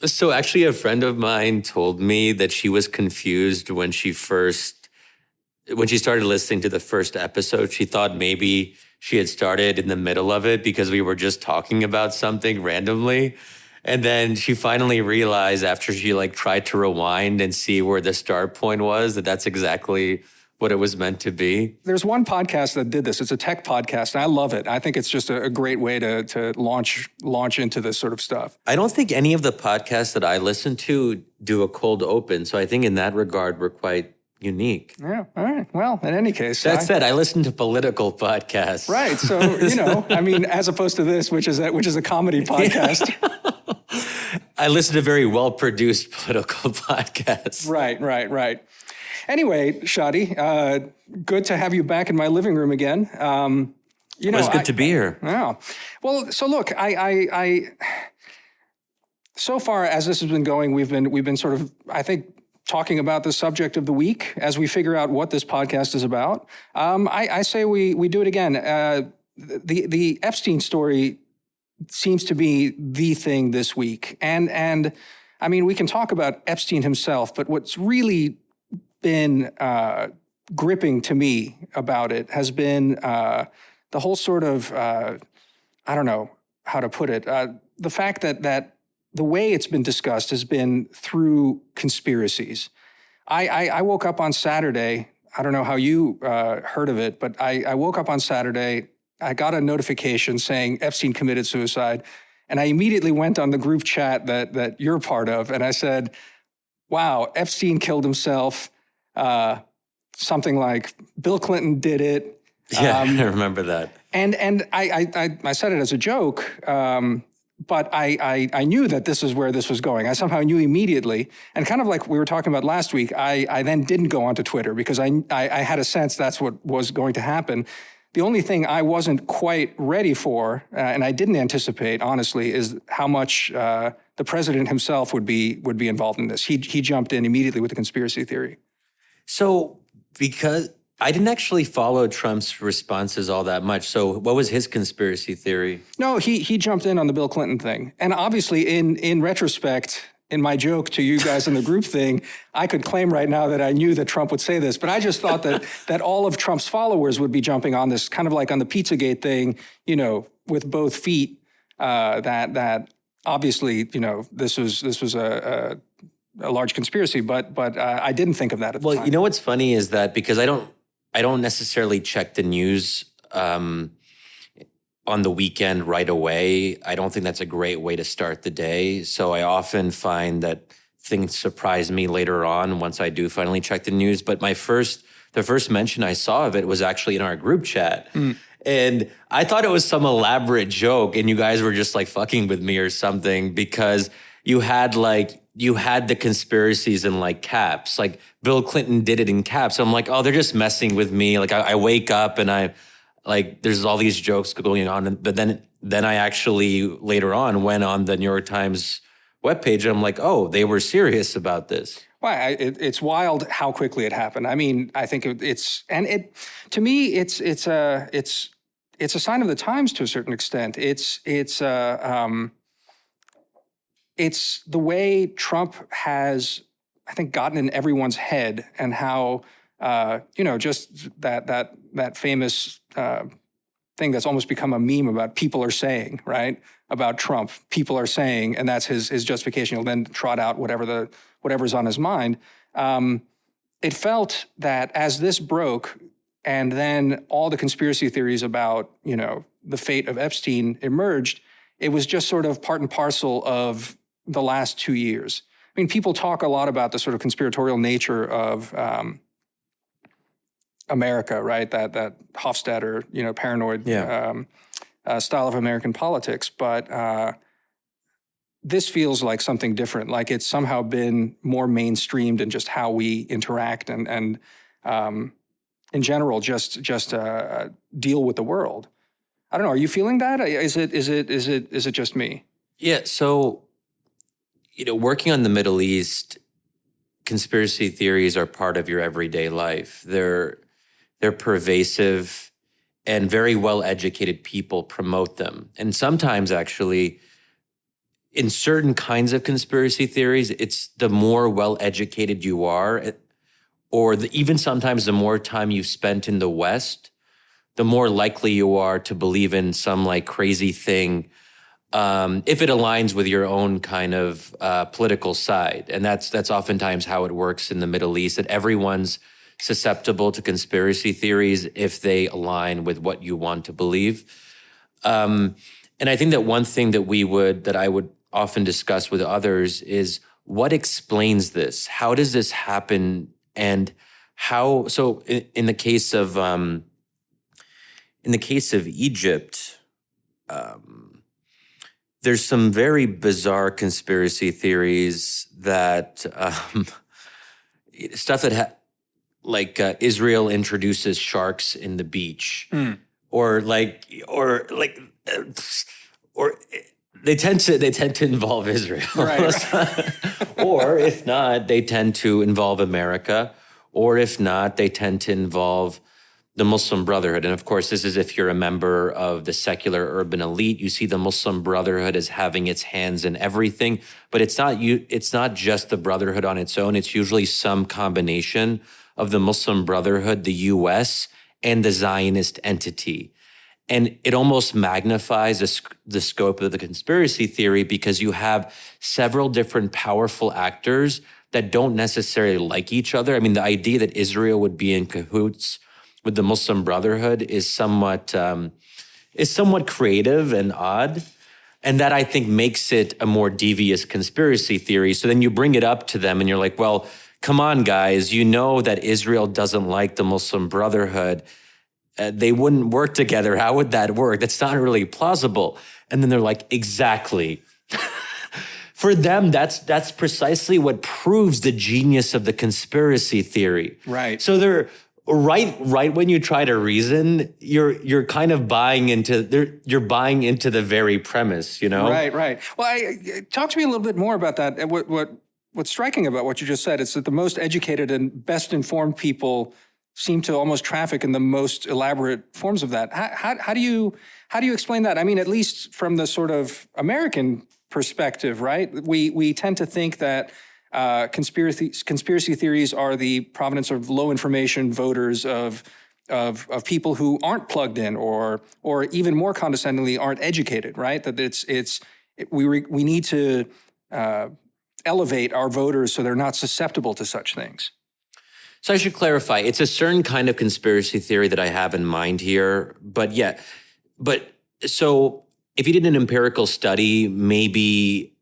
So actually, a friend of mine told me that she was confused when she started listening to the first episode. She thought maybe she had started in the middle of it because we were just talking about something randomly. And then she finally realized after she tried to rewind and see where the start point was, that that's exactly what it was meant to be. There's one podcast that did this. It's a tech podcast, and I love it. I think it's just a great way to launch into this sort of stuff. I don't think any of the podcasts that I listen to do a cold open. So I think in that regard, we're quite unique. Yeah. All right. Well, in any case. That said, I listen to political podcasts. Right. So, as opposed to this, which is a comedy podcast. I listen to very well-produced political podcasts. Right. Anyway, Shadi, good to have you back in my living room again. It's good to be here. Yeah. Well, so look, I so far as this has been going, we've been sort of, I think, talking about the subject of the week as we figure out what this podcast is about. I say we do it again. The Epstein story seems to be the thing this week, and I mean, we can talk about Epstein himself, but what's really been gripping to me about it has been the whole sort of, I don't know how to put it, the fact that the way it's been discussed has been through conspiracies. I woke up on Saturday, I don't know how you heard of it, but I woke up on Saturday, I got a notification saying Epstein committed suicide, and I immediately went on the group chat that you're part of, and I said, wow, Epstein killed himself. Something like Bill Clinton did it. Yeah, I remember that. And I said it as a joke, but I knew that this is where this was going. I somehow knew immediately. And kind of like we were talking about last week, I then didn't go onto Twitter because I had a sense that's what was going to happen. The only thing I wasn't quite ready for, and I didn't anticipate, honestly, is how much the president himself would be involved in this. He jumped in immediately with the conspiracy theory. So, because I didn't actually follow Trump's responses all that much. So what was his conspiracy theory? No, he jumped in on the Bill Clinton thing. And obviously, in retrospect, in my joke to you guys in the group thing, I could claim right now that I knew that Trump would say this. But I just thought that all of Trump's followers would be jumping on this, kind of like on the Pizzagate thing, with both feet, that obviously, this was a large conspiracy, but I didn't think of that at the time. Well, you know what's funny is that because I don't necessarily check the news on the weekend right away. I don't think that's a great way to start the day. So I often find that things surprise me later on once I do finally check the news. But the first mention I saw of it was actually in our group chat. Mm. And I thought it was some elaborate joke and you guys were just fucking with me or something because you had the conspiracies in caps, Bill Clinton did it in caps. So I'm oh, they're just messing with me. I wake up and there's all these jokes going on. But then I actually later on went on the New York Times webpage and I'm oh, they were serious about this. Well, it's wild how quickly it happened. I mean, I think to me, it's a sign of the times to a certain extent. It's the way Trump has, I think, gotten in everyone's head and how, just that famous thing that's almost become a meme about people are saying, right? About Trump, people are saying, and that's his justification. He'll then trot out whatever's on his mind. It felt that as this broke, and then all the conspiracy theories about, the fate of Epstein emerged, it was just sort of part and parcel of the last 2 years. I mean, people talk a lot about the sort of conspiratorial nature of America, right? That Hofstadter, paranoid style of American politics. But this feels like something different. Like it's somehow been more mainstreamed in just how we interact and in general, just deal with the world. I don't know. Are you feeling that? Is it just me? Yeah. So, working on the Middle East, conspiracy theories are part of your everyday life. They're pervasive, and very well-educated people promote them. And sometimes, actually, in certain kinds of conspiracy theories, it's the more well-educated you are, or even sometimes the more time you've spent in the West, the more likely you are to believe in some like crazy thing if it aligns with your own kind of political side. And that's oftentimes how it works in the Middle East, that everyone's susceptible to conspiracy theories if they align with what you want to believe. And I think that one thing that I would often discuss with others is what explains this? How does this happen? And how, so in the case of Egypt, there's some very bizarre conspiracy theories that stuff that Israel introduces sharks in the beach, or they tend to involve Israel, Right. or if not, they tend to involve America, or if not, they tend to involve the Muslim Brotherhood. And of course, this is if you're a member of the secular urban elite. You see the Muslim Brotherhood as having its hands in everything, but it's not just the Brotherhood on its own. It's usually some combination of the Muslim Brotherhood, the US, and the Zionist entity. And it almost magnifies the scope of the conspiracy theory because you have several different powerful actors that don't necessarily like each other. I mean, the idea that Israel would be in cahoots with the Muslim Brotherhood is somewhat creative and odd. And that, I think, makes it a more devious conspiracy theory. So then you bring it up to them and you're like, well, come on, guys, you know that Israel doesn't like the Muslim Brotherhood. They wouldn't work together. How would that work? That's not really plausible. And then they're like, exactly. For them, that's precisely what proves the genius of the conspiracy theory. Right. So they're right when you try to reason, you're kind of buying into the very premise, you know? Right. Well, talk to me a little bit more about that. What's striking about what you just said is that the most educated and best informed people seem to almost traffic in the most elaborate forms of that. How do you explain that? I mean, at least from the sort of American perspective, right? We tend to think that conspiracy theories are the provenance of low information voters, of people who aren't plugged in, or even more condescendingly aren't educated, right? That we need to elevate our voters so they're not susceptible to such things. So I should clarify, it's a certain kind of conspiracy theory that I have in mind here. But so if you did an empirical study, maybe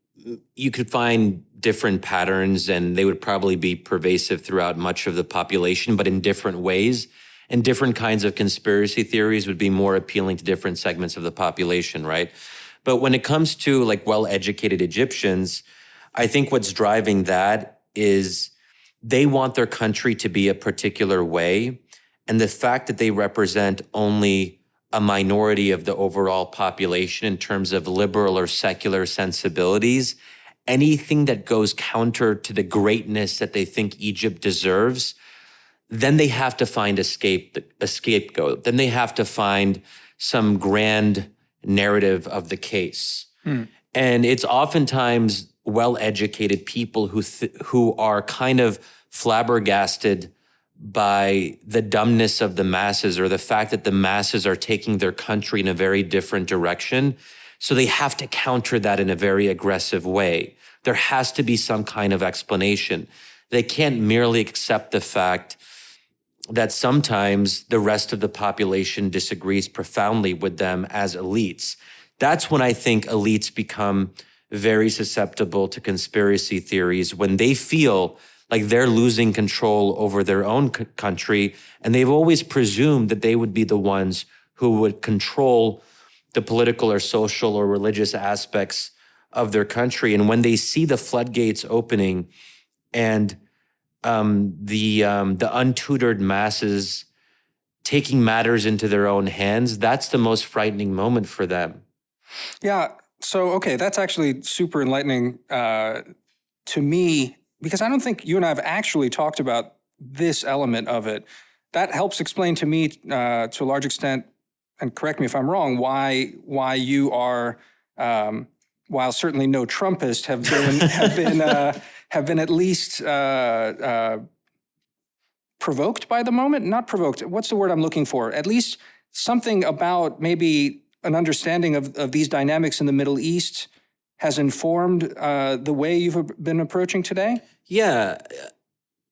you could find different patterns and they would probably be pervasive throughout much of the population, but in different ways. And different kinds of conspiracy theories would be more appealing to different segments of the population, right? But when it comes to like well-educated Egyptians, I think what's driving that is they want their country to be a particular way. And the fact that they represent only a minority of the overall population in terms of liberal or secular sensibilities, anything that goes counter to the greatness that they think Egypt deserves, then they have to find a scapegoat. Then they have to find some grand narrative of the case. And it's oftentimes well-educated people who are kind of flabbergasted by the dumbness of the masses, or the fact that the masses are taking their country in a very different direction. So they have to counter that in a very aggressive way. There has to be some kind of explanation. They can't merely accept the fact that sometimes the rest of the population disagrees profoundly with them as elites. That's when I think elites become very susceptible to conspiracy theories, when they feel like they're losing control over their own country, and they've always presumed that they would be the ones who would control the political or social or religious aspects of their country. And when they see the floodgates opening and the untutored masses taking matters into their own hands, that's the most frightening moment for them. Yeah. So, okay, that's actually super enlightening to me, because I don't think you and I have actually talked about this element of it. That helps explain to me, to a large extent, and correct me if I'm wrong, why you are while certainly no Trumpist, have been at least provoked by the moment. Not provoked. What's the word I'm looking for? At least something about maybe an understanding of these dynamics in the Middle East has informed the way you've been approaching today? Yeah.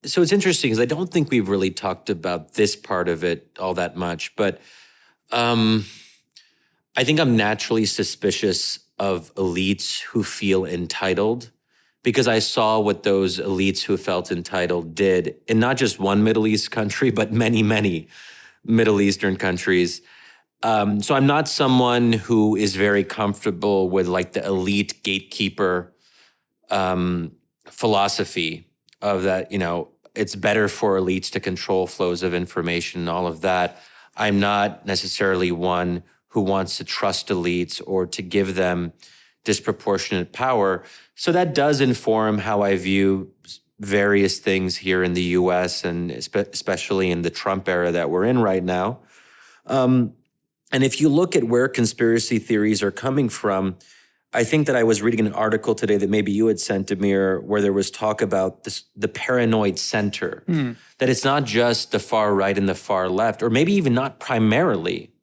So it's interesting because I don't think we've really talked about this part of it all that much, but I think I'm naturally suspicious of elites who feel entitled, because I saw what those elites who felt entitled did in not just one Middle East country, but many, many Middle Eastern countries. So I'm not someone who is very comfortable with like the elite gatekeeper philosophy of that, it's better for elites to control flows of information and all of that. I'm not necessarily one who wants to trust elites or to give them disproportionate power. So that does inform how I view various things here in the US and especially in the Trump era that we're in right now. And if you look at where conspiracy theories are coming from, I think that I was reading an article today that maybe you had sent, Damir, where there was talk about the paranoid center, that it's not just the far right and the far left, or maybe even not primarily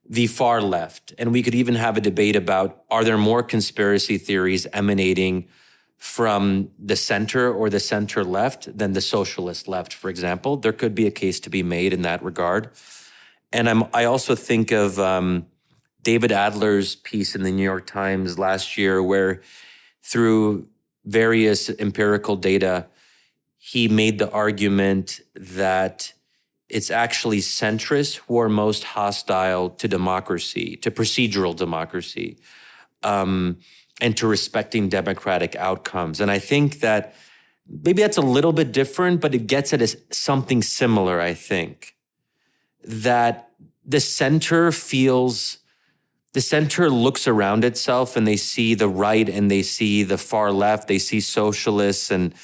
the far left. And we could even have a debate about, are there more conspiracy theories emanating from the center or the center left than the socialist left, for example? There could be a case to be made in that regard. And I also think of David Adler's piece in the New York Times last year, where through various empirical data, he made the argument that it's actually centrists who are most hostile to democracy, to procedural democracy, and to respecting democratic outcomes. And I think that maybe that's a little bit different, but it gets at something similar, I think. That the center looks around itself and they see the right and they see the far left, they see socialists and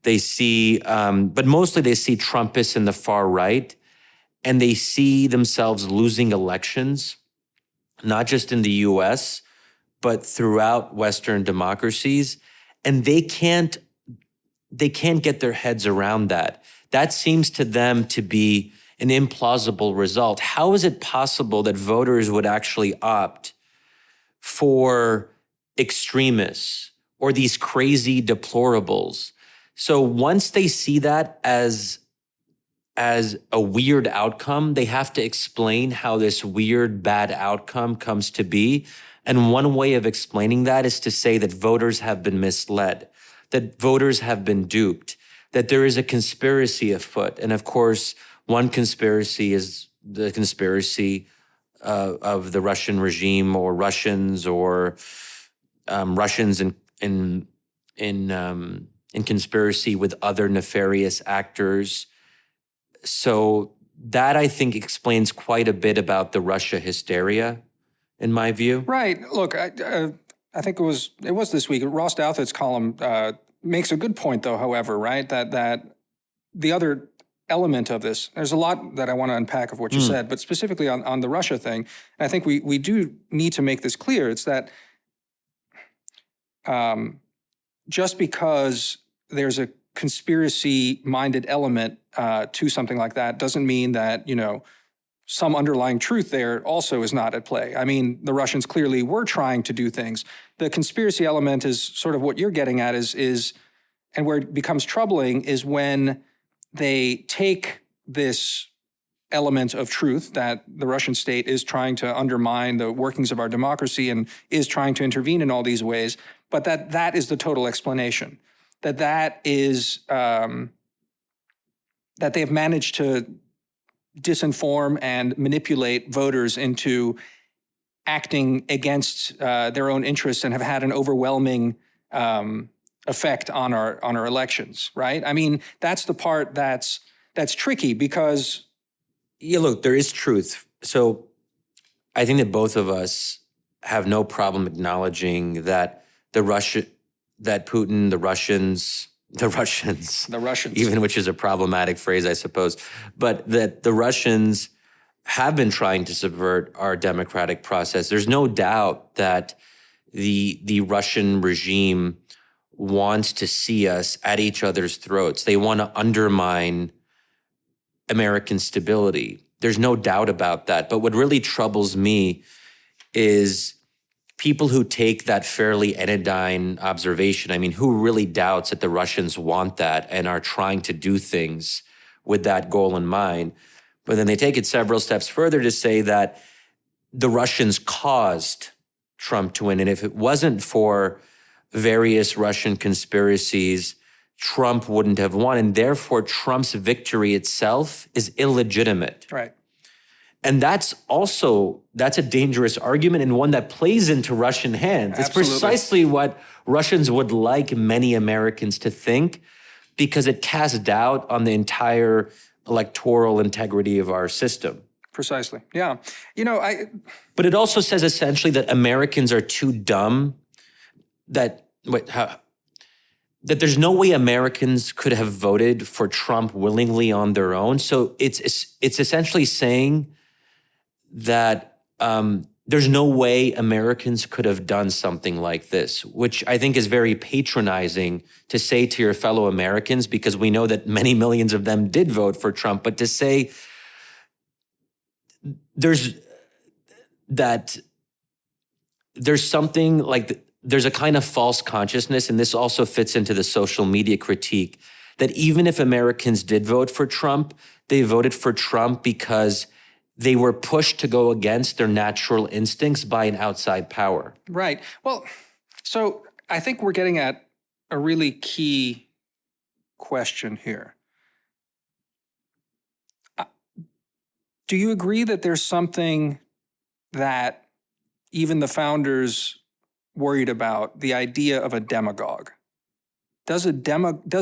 they see, but mostly they see Trumpists in the far right, and they see themselves losing elections, not just in the US, but throughout Western democracies. And they can't get their heads around that. That seems to them to be an implausible result. How is it possible that voters would actually opt for extremists or these crazy deplorables? So once they see that as a weird outcome, they have to explain how this weird, bad outcome comes to be. And one way of explaining that is to say that voters have been misled, that voters have been duped, that there is a conspiracy afoot. And of course, one conspiracy is the conspiracy of the Russian regime or Russians or Russians in conspiracy with other nefarious actors. So that, I think, explains quite a bit about the Russia hysteria, in my view. Right. Look, I think it was this week. Ross Douthat's column makes a good point, though. However, right, that the other element of this, there's a lot that I want to unpack of what you said, but specifically on the Russia thing, and I think we do need to make this clear. It's that just because there's a conspiracy-minded element to something like that doesn't mean that, some underlying truth there also is not at play. I mean, the Russians clearly were trying to do things. The conspiracy element is sort of what you're getting at is and where it becomes troubling is when they take this element of truth that the Russian state is trying to undermine the workings of our democracy and is trying to intervene in all these ways, but that is the total explanation. That is that they have managed to disinform and manipulate voters into acting against their own interests and have had an overwhelming effect on our elections, right? I mean, that's the part that's tricky because... Yeah, look, there is truth. So I think that both of us have no problem acknowledging that Putin, the Russians, even, which is a problematic phrase, I suppose, but that the Russians have been trying to subvert our democratic process. There's no doubt that the Russian regime wants to see us at each other's throats. They want to undermine American stability. There's no doubt about that. But what really troubles me is people who take that fairly anodyne observation. I mean, who really doubts that the Russians want that and are trying to do things with that goal in mind? But then they take it several steps further to say that the Russians caused Trump to win. And if it wasn't for various Russian conspiracies, Trump wouldn't have won. And therefore, Trump's victory itself is illegitimate. Right. And that's a dangerous argument and one that plays into Russian hands. Absolutely. It's precisely what Russians would like many Americans to think, because it casts doubt on the entire electoral integrity of our system. Precisely. Yeah. But it also says essentially that Americans are too dumb that there's no way Americans could have voted for Trump willingly on their own. So it's essentially saying that there's no way Americans could have done something like this, which I think is very patronizing to say to your fellow Americans, because we know that many millions of them did vote for Trump. But to say there's something like there's a kind of false consciousness, and this also fits into the social media critique, that even if Americans did vote for Trump, they voted for Trump because they were pushed to go against their natural instincts by an outside power. Right. Well, so I think we're getting at a really key question here. Do you agree that there's something that even the founders worried about, the idea of a demagogue? Does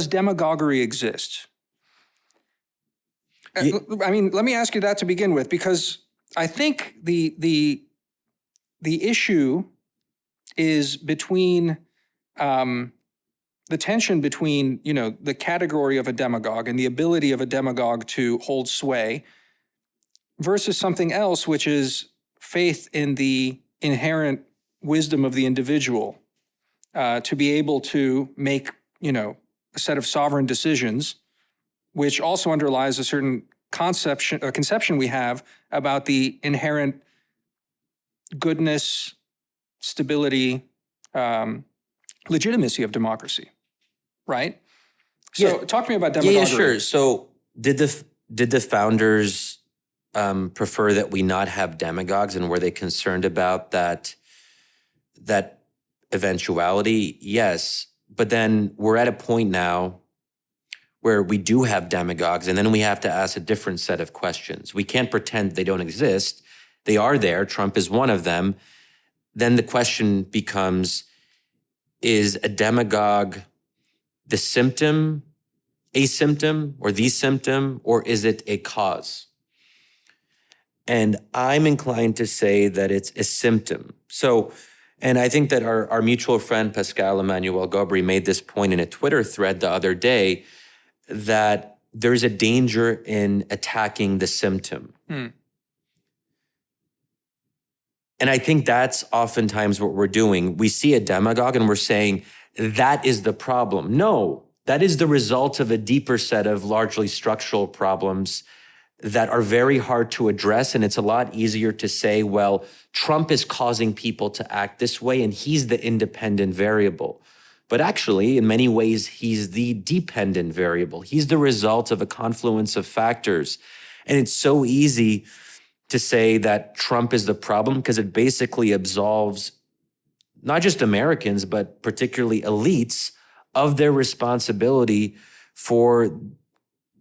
demagoguery exist? I mean, let me ask you that to begin with, because I think the issue is between the tension between, the category of a demagogue and the ability of a demagogue to hold sway versus something else, which is faith in the inherent wisdom of the individual to be able to make, a set of sovereign decisions, which also underlies a certain conception we have about the inherent goodness, stability, legitimacy of democracy, right? So talk to me about demagoguery. Yeah, sure. So did the founders prefer that we not have demagogues, and were they concerned about that eventuality? Yes. But then we're at a point now where we do have demagogues, and then we have to ask a different set of questions. We can't pretend they don't exist. They are there. Trump is one of them. Then the question becomes, is a demagogue the symptom, a symptom, or the symptom, or is it a cause? And I'm inclined to say that it's a symptom. So, and I think that our mutual friend, Pascal Emmanuel Gobry, made this point in a Twitter thread the other day, that there's a danger in attacking the symptom. And I think that's oftentimes what we're doing. We see a demagogue and we're saying, that is the problem. No, that is the result of a deeper set of largely structural problems that are very hard to address. And it's a lot easier to say, well, Trump is causing people to act this way and he's the independent variable. But actually, in many ways, he's the dependent variable. He's the result of a confluence of factors. And it's so easy to say that Trump is the problem because it basically absolves not just Americans, but particularly elites of their responsibility for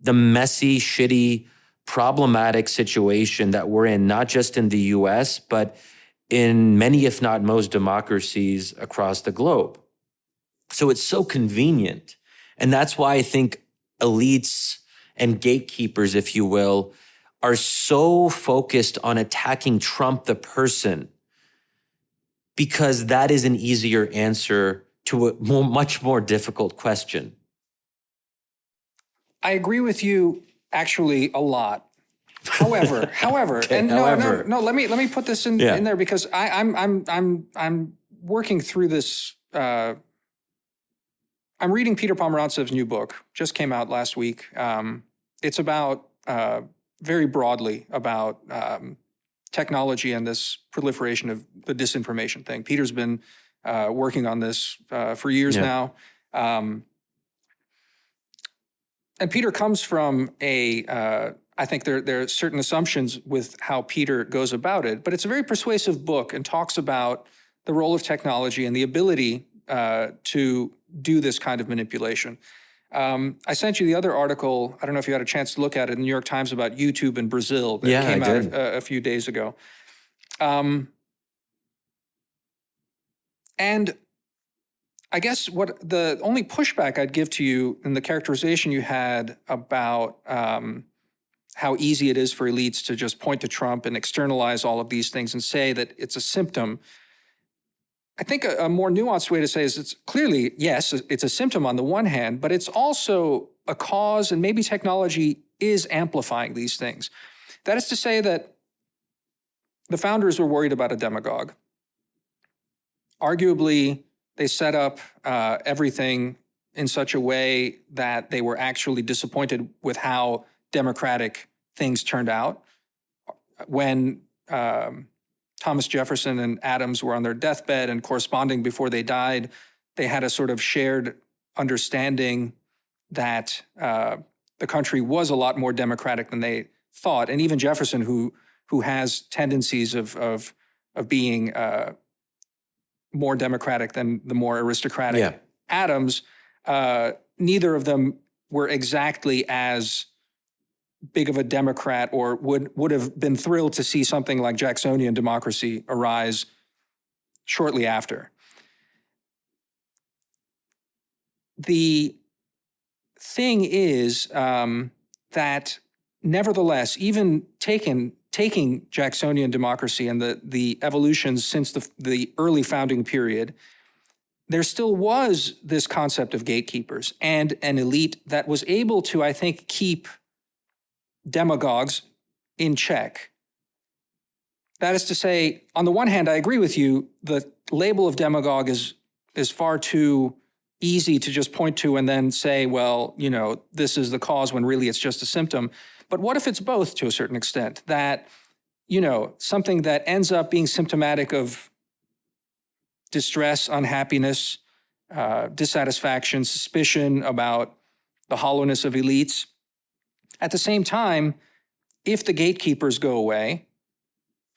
the messy, shitty, problematic situation that we're in, not just in the US, but in many, if not most, democracies across the globe. So it's so convenient. And that's why I think elites and gatekeepers, if you will, are so focused on attacking Trump, the person, because that is an easier answer to a much more difficult question. I agree with you actually a lot. However, Okay, and however. no, let me put this in there because I'm working through this. I'm reading Peter Pomerantsev's new book, just came out last week. It's about, very broadly, about technology and this proliferation of the disinformation thing. Peter's been working on this for years now. And Peter comes from I think there are certain assumptions with how Peter goes about it, but it's a very persuasive book and talks about the role of technology and the ability to do this kind of manipulation. I sent you the other article. I don't know if you had a chance to look at it in the New York Times about YouTube in Brazil that came out a few days ago. And I guess what the only pushback I'd give to you in the characterization you had about how easy it is for elites to just point to Trump and externalize all of these things and say that it's a symptom. I think a more nuanced way to say is it's clearly, yes, it's a symptom on the one hand, but it's also a cause, and maybe technology is amplifying these things. That is to say that the founders were worried about a demagogue. Arguably, they set up everything in such a way that they were actually disappointed with how democratic things turned out. When Thomas Jefferson and Adams were on their deathbed and corresponding before they died, they had a sort of shared understanding that the country was a lot more democratic than they thought. And even Jefferson, who has tendencies of being more democratic than the more aristocratic Adams, neither of them were exactly as big of a Democrat or would have been thrilled to see something like Jacksonian democracy arise shortly after. The thing is that nevertheless, even taking Jacksonian democracy and the evolutions since the early founding period, there still was this concept of gatekeepers and an elite that was able to, I think, keep demagogues in check. That is to say, on the one hand, I agree with you, the label of demagogue is far too easy to just point to and then say, well, this is the cause when really it's just a symptom. But what if it's both to a certain extent? That, something that ends up being symptomatic of distress, unhappiness, dissatisfaction, suspicion about the hollowness of elites. At the same time, if the gatekeepers go away,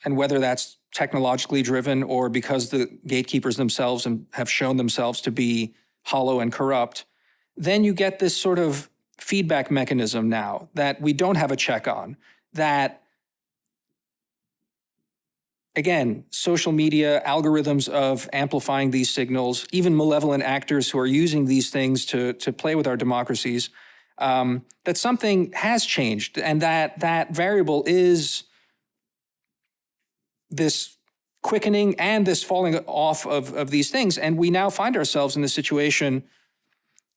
and whether that's technologically driven or because the gatekeepers themselves have shown themselves to be hollow and corrupt, then you get this sort of feedback mechanism now that we don't have a check on, that, again, social media, algorithms of amplifying these signals, even malevolent actors who are using these things to play with our democracies, that something has changed, and that variable is this quickening and this falling off of these things. And we now find ourselves in this situation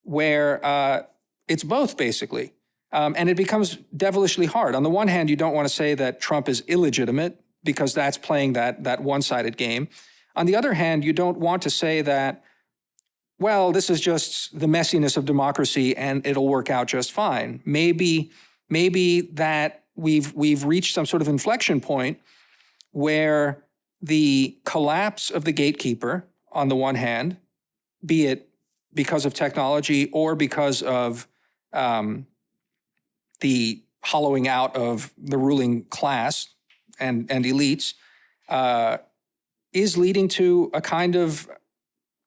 where it's both, basically. And it becomes devilishly hard. On the one hand, you don't want to say that Trump is illegitimate because that's playing that one-sided game. On the other hand, you don't want to say that, well, this is just the messiness of democracy and it'll work out just fine. Maybe that we've reached some sort of inflection point where the collapse of the gatekeeper, on the one hand, be it because of technology or because of the hollowing out of the ruling class and elites, is leading to a kind of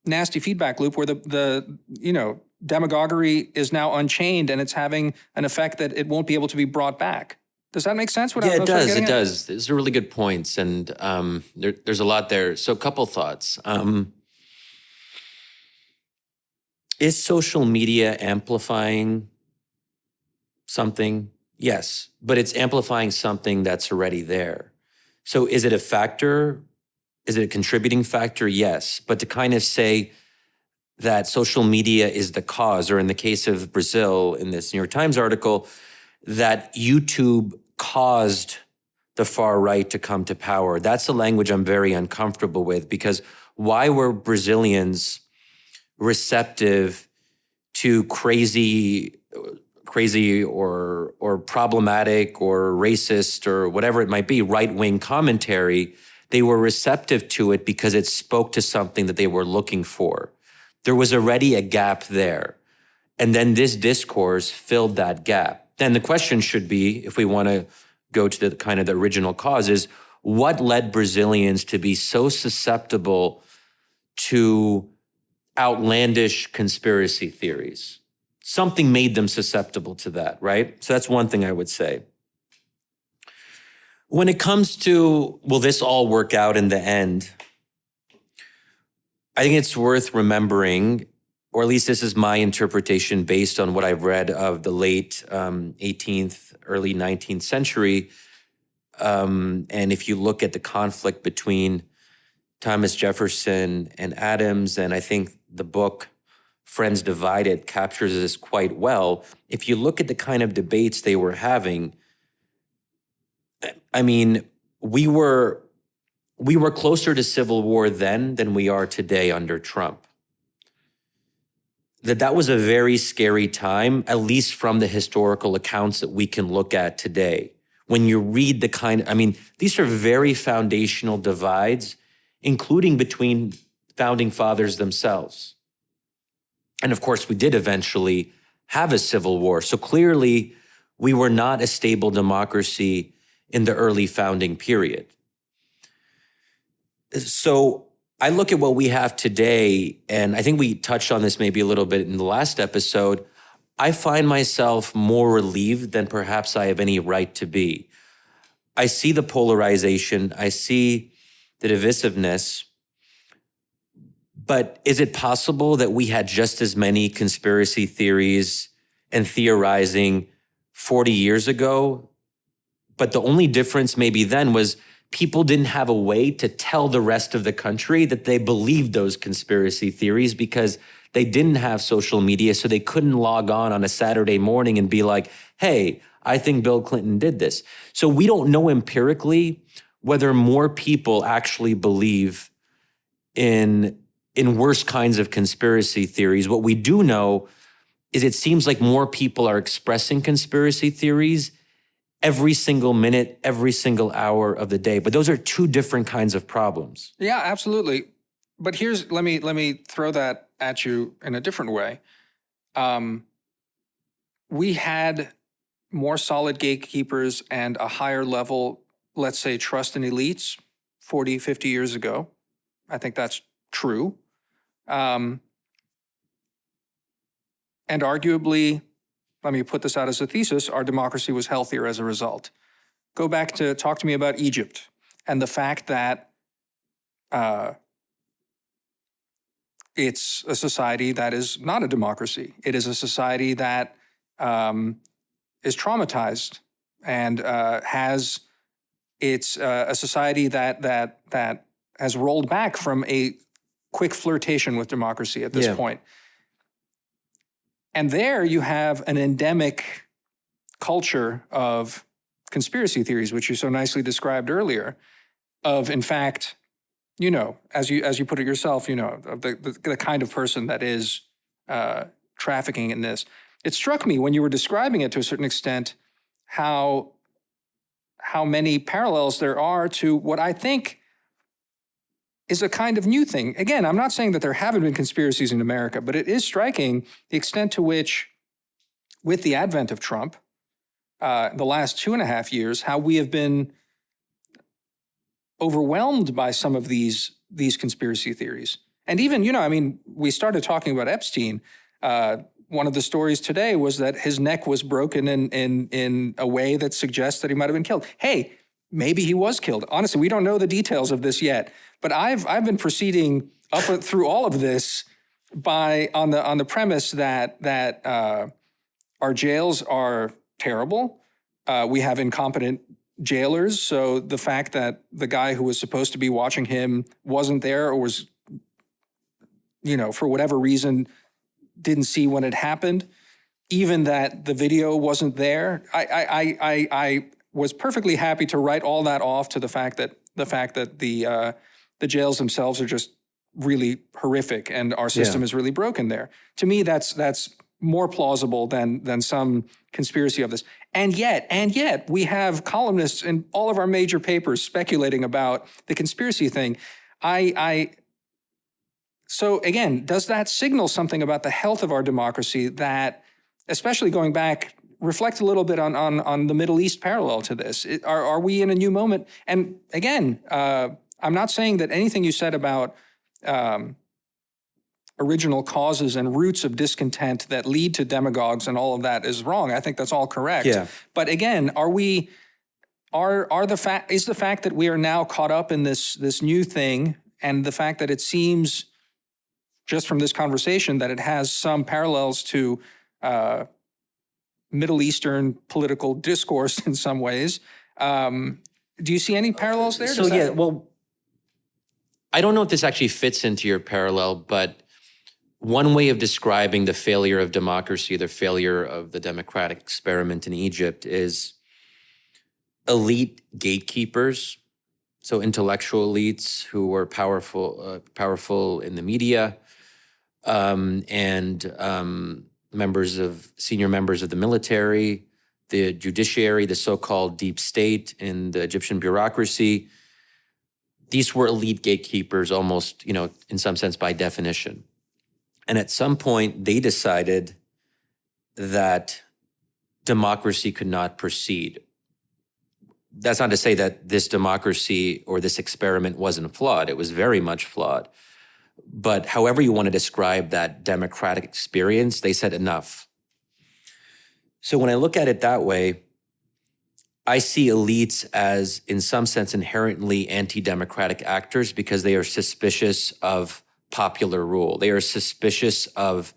nasty feedback loop where the demagoguery is now unchained and it's having an effect that it won't be able to be brought back. Does that make sense? It does. These are really good points, and there's a lot there. So a couple thoughts. Is social media amplifying something? Yes, but it's amplifying something that's already there. So is it a factor? Is it a contributing factor? Yes. But to kind of say that social media is the cause, or in the case of Brazil, in this New York Times article, that YouTube caused the far right to come to power. That's the language I'm very uncomfortable with, because why were Brazilians receptive to crazy or problematic or racist or whatever it might be, right-wing commentary? They were receptive to it because it spoke to something that they were looking for. There was already a gap there. And then this discourse filled that gap. Then the question should be, if we want to go to the kind of the original cause, is what led Brazilians to be so susceptible to outlandish conspiracy theories? Something made them susceptible to that, right? So that's one thing I would say. When it comes to, will this all work out in the end? I think it's worth remembering, or at least this is my interpretation based on what I've read of the late 18th, early 19th century. And if you look at the conflict between Thomas Jefferson and Adams, and I think the book Friends Divided captures this quite well. If you look at the kind of debates they were having, I mean, we were closer to civil war then than we are today under Trump. That was a very scary time, at least from the historical accounts that we can look at today. When you read these are very foundational divides, including between founding fathers themselves. And of course, we did eventually have a civil war. So clearly, we were not a stable democracy in the early founding period. So I look at what we have today, and I think we touched on this maybe a little bit in the last episode. I find myself more relieved than perhaps I have any right to be. I see the polarization, I see the divisiveness, but is it possible that we had just as many conspiracy theories and theorizing 40 years ago? But the only difference maybe then was people didn't have a way to tell the rest of the country that they believed those conspiracy theories because they didn't have social media, so they couldn't log on a Saturday morning and be like, hey, I think Bill Clinton did this. So we don't know empirically whether more people actually believe in worse kinds of conspiracy theories. What we do know is it seems like more people are expressing conspiracy theories every single minute, every single hour of the day. But those are two different kinds of problems. Yeah, absolutely. But let me throw that at you in a different way. We had more solid gatekeepers and a higher level, let's say, trust in elites 40, 50 years ago. I think that's true. And arguably, let me put this out as a thesis, our democracy was healthier as a result. Talk to me about Egypt and the fact that it's a society that is not a democracy. It is a society that is traumatized and it's a society that has rolled back from a quick flirtation with democracy at this point. And there you have an endemic culture of conspiracy theories, which you so nicely described earlier, of, in fact, as you put it yourself, of the kind of person that is trafficking in this. It struck me when you were describing it to a certain extent how many parallels there are to what I think is a kind of new thing. Again, I'm not saying that there haven't been conspiracies in America, but it is striking the extent to which, with the advent of Trump, the last 2.5 years, how we have been overwhelmed by some of these conspiracy theories. And even, we started talking about Epstein. One of the stories today was that his neck was broken in a way that suggests that he might have been killed. Hey, maybe he was killed. Honestly, we don't know the details of this yet. But I've been proceeding up through all of this on the premise that our jails are terrible. We have incompetent jailers. So the fact that the guy who was supposed to be watching him wasn't there, or was, for whatever reason, didn't see when it happened, even that the video wasn't there. I was perfectly happy to write all that off to the fact that the jails themselves are just really horrific and our system is really broken there. To me, that's more plausible than some conspiracy of this. And yet, we have columnists in all of our major papers speculating about the conspiracy thing. So again, does that signal something about the health of our democracy that, especially going back, reflect a little bit on the Middle East parallel to this? Are we in a new moment? And again, I'm not saying that anything you said about original causes and roots of discontent that lead to demagogues and all of that is wrong. I think that's all correct. Yeah. But again, is the fact that we are now caught up in this new thing, and the fact that it seems, just from this conversation, that it has some parallels to Middle Eastern political discourse in some ways. Do you see any parallels there? I don't know if this actually fits into your parallel, but one way of describing the failure of democracy, the failure of the democratic experiment in Egypt, is elite gatekeepers. So intellectual elites who were powerful in the media, and senior members of the military, the judiciary, the so-called deep state in the Egyptian bureaucracy. These were elite gatekeepers almost, in some sense by definition. And at some point, they decided that democracy could not proceed. That's not to say that this democracy or this experiment wasn't flawed. It was very much flawed. But however you want to describe that democratic experience, they said enough. So when I look at it that way, I see elites as, in some sense, inherently anti-democratic actors because they are suspicious of popular rule. They are suspicious of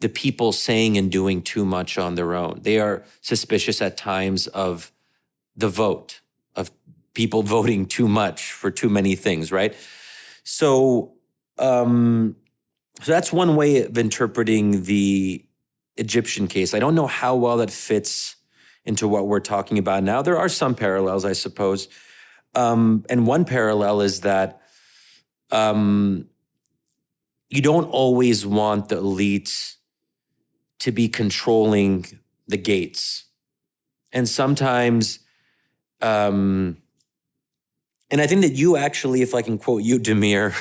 the people saying and doing too much on their own. They are suspicious at times of the vote, of people voting too much for too many things, right? So that's one way of interpreting the Egyptian case. I don't know how well that fits into what we're talking about now. There are some parallels, I suppose. And one parallel is that you don't always want the elites to be controlling the gates. And sometimes, and I think that you actually, if I can quote you, Damir,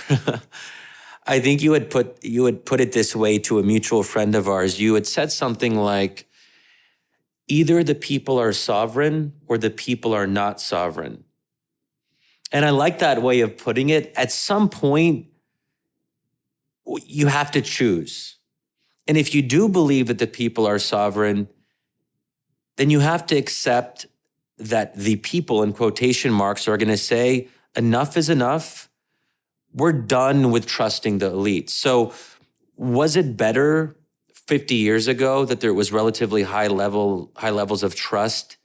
I think you had put it this way to a mutual friend of ours. You had said something like, either the people are sovereign or the people are not sovereign. And I like that way of putting it. At some point, you have to choose. And if you do believe that the people are sovereign, then you have to accept that the people, in quotation marks, are going to say, enough is enough. We're done with trusting the elites. So was it better 50 years ago that there was relatively high levels of trust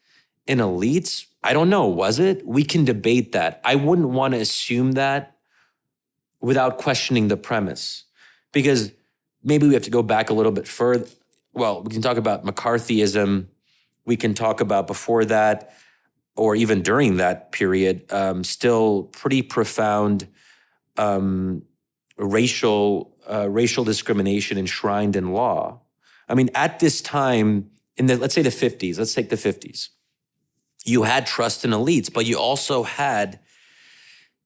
in elites? I don't know. Was it? We can debate that. I wouldn't want to assume that without questioning the premise, because maybe we have to go back a little bit further. Well, we can talk about McCarthyism. We can talk about before that, or even during that period, still pretty profound racial discrimination enshrined in law. I mean, at this time, let's say the 50s, let's take the 50s, you had trust in elites, but you also had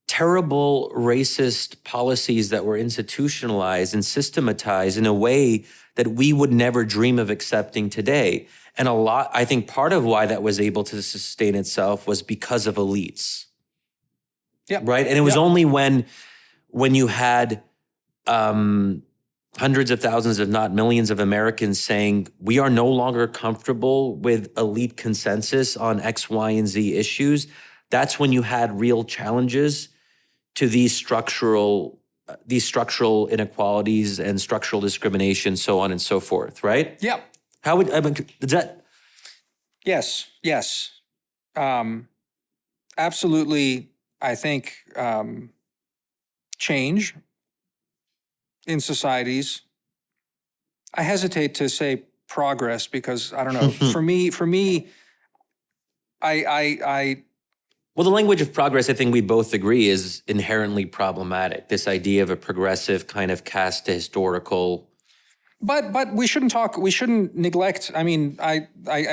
terrible racist policies that were institutionalized and systematized in a way that we would never dream of accepting today. And I think part of why that was able to sustain itself was because of elites. Yeah. Right? And it was only when you had hundreds of thousands, if not millions of Americans saying, we are no longer comfortable with elite consensus on X, Y, and Z issues, that's when you had real challenges to these structural inequalities and structural discrimination, so on and so forth, right? Yeah. Does that? Yes. Absolutely, I think change in societies. I hesitate to say progress because I don't know. For me, I Well, the language of progress, I think we both agree, is inherently problematic. This idea of a progressive kind of cast to historical. But we shouldn't neglect. I mean, I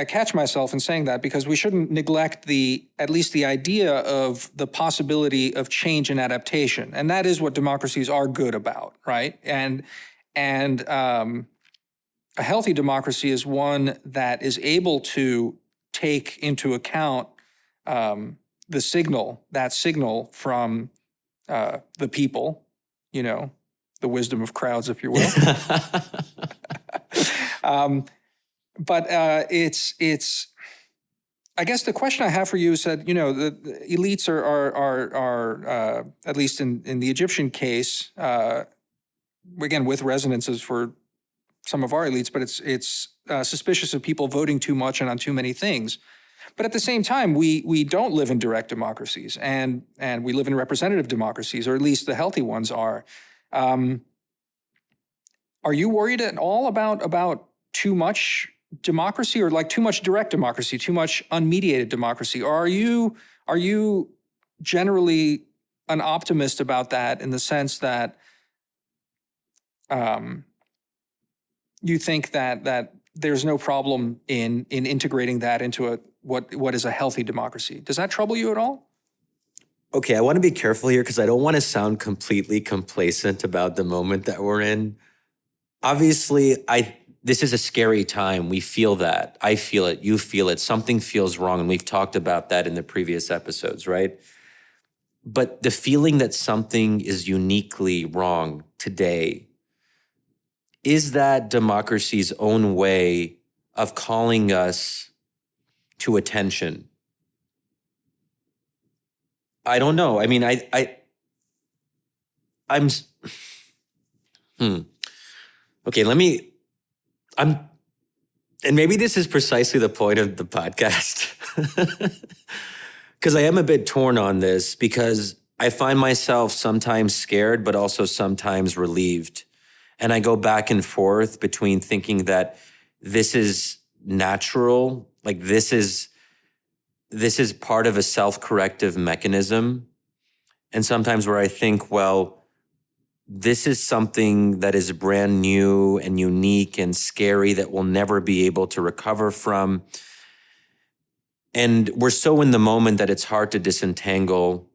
catch myself in saying that because we shouldn't neglect at least the idea of the possibility of change and adaptation, and that is what democracies are good about, right? And a healthy democracy is one that is able to take into account the signal from the people, the wisdom of crowds, if you will. But it's. I guess the question I have for you is that the elites are at least in the Egyptian case, again with resonances for some of our elites, but it's suspicious of people voting too much and on too many things. But at the same time, we don't live in direct democracies, and we live in representative democracies, or at least the healthy ones are. Are you worried at all about too much democracy, or like too much direct democracy, too much unmediated democracy? Or are you generally an optimist about that in the sense that you think that there's no problem in integrating that into what is a healthy democracy? Does that trouble you at all? Okay, I want to be careful here because I don't want to sound completely complacent about the moment that we're in. Obviously, this is a scary time. We feel that. I feel it. You feel it. Something feels wrong, and we've talked about that in the previous episodes, right? But the feeling that something is uniquely wrong today, is that democracy's own way of calling us to attention? I don't know. I mean, I'm. Okay, and maybe this is precisely the point of the podcast, because I am a bit torn on this, because I find myself sometimes scared, but also sometimes relieved. And I go back and forth between thinking that this is natural, like this is part of a self-corrective mechanism. And sometimes where I think, well, this is something that is brand new and unique and scary that we'll never be able to recover from. And we're so in the moment that it's hard to disentangle,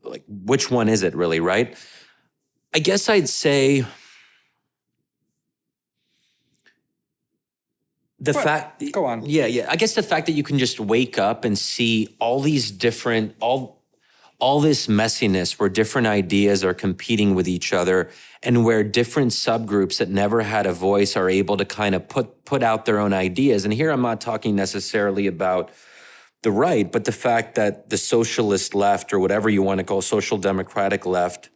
like, which one is it really, right? I guess I'd say Go on. Yeah. I guess the fact that you can just wake up and see all these different, all this messiness where different ideas are competing with each other, and where different subgroups that never had a voice are able to kind of put out their own ideas. And here I'm not talking necessarily about the right, but the fact that the socialist left, or whatever you want to call social democratic left,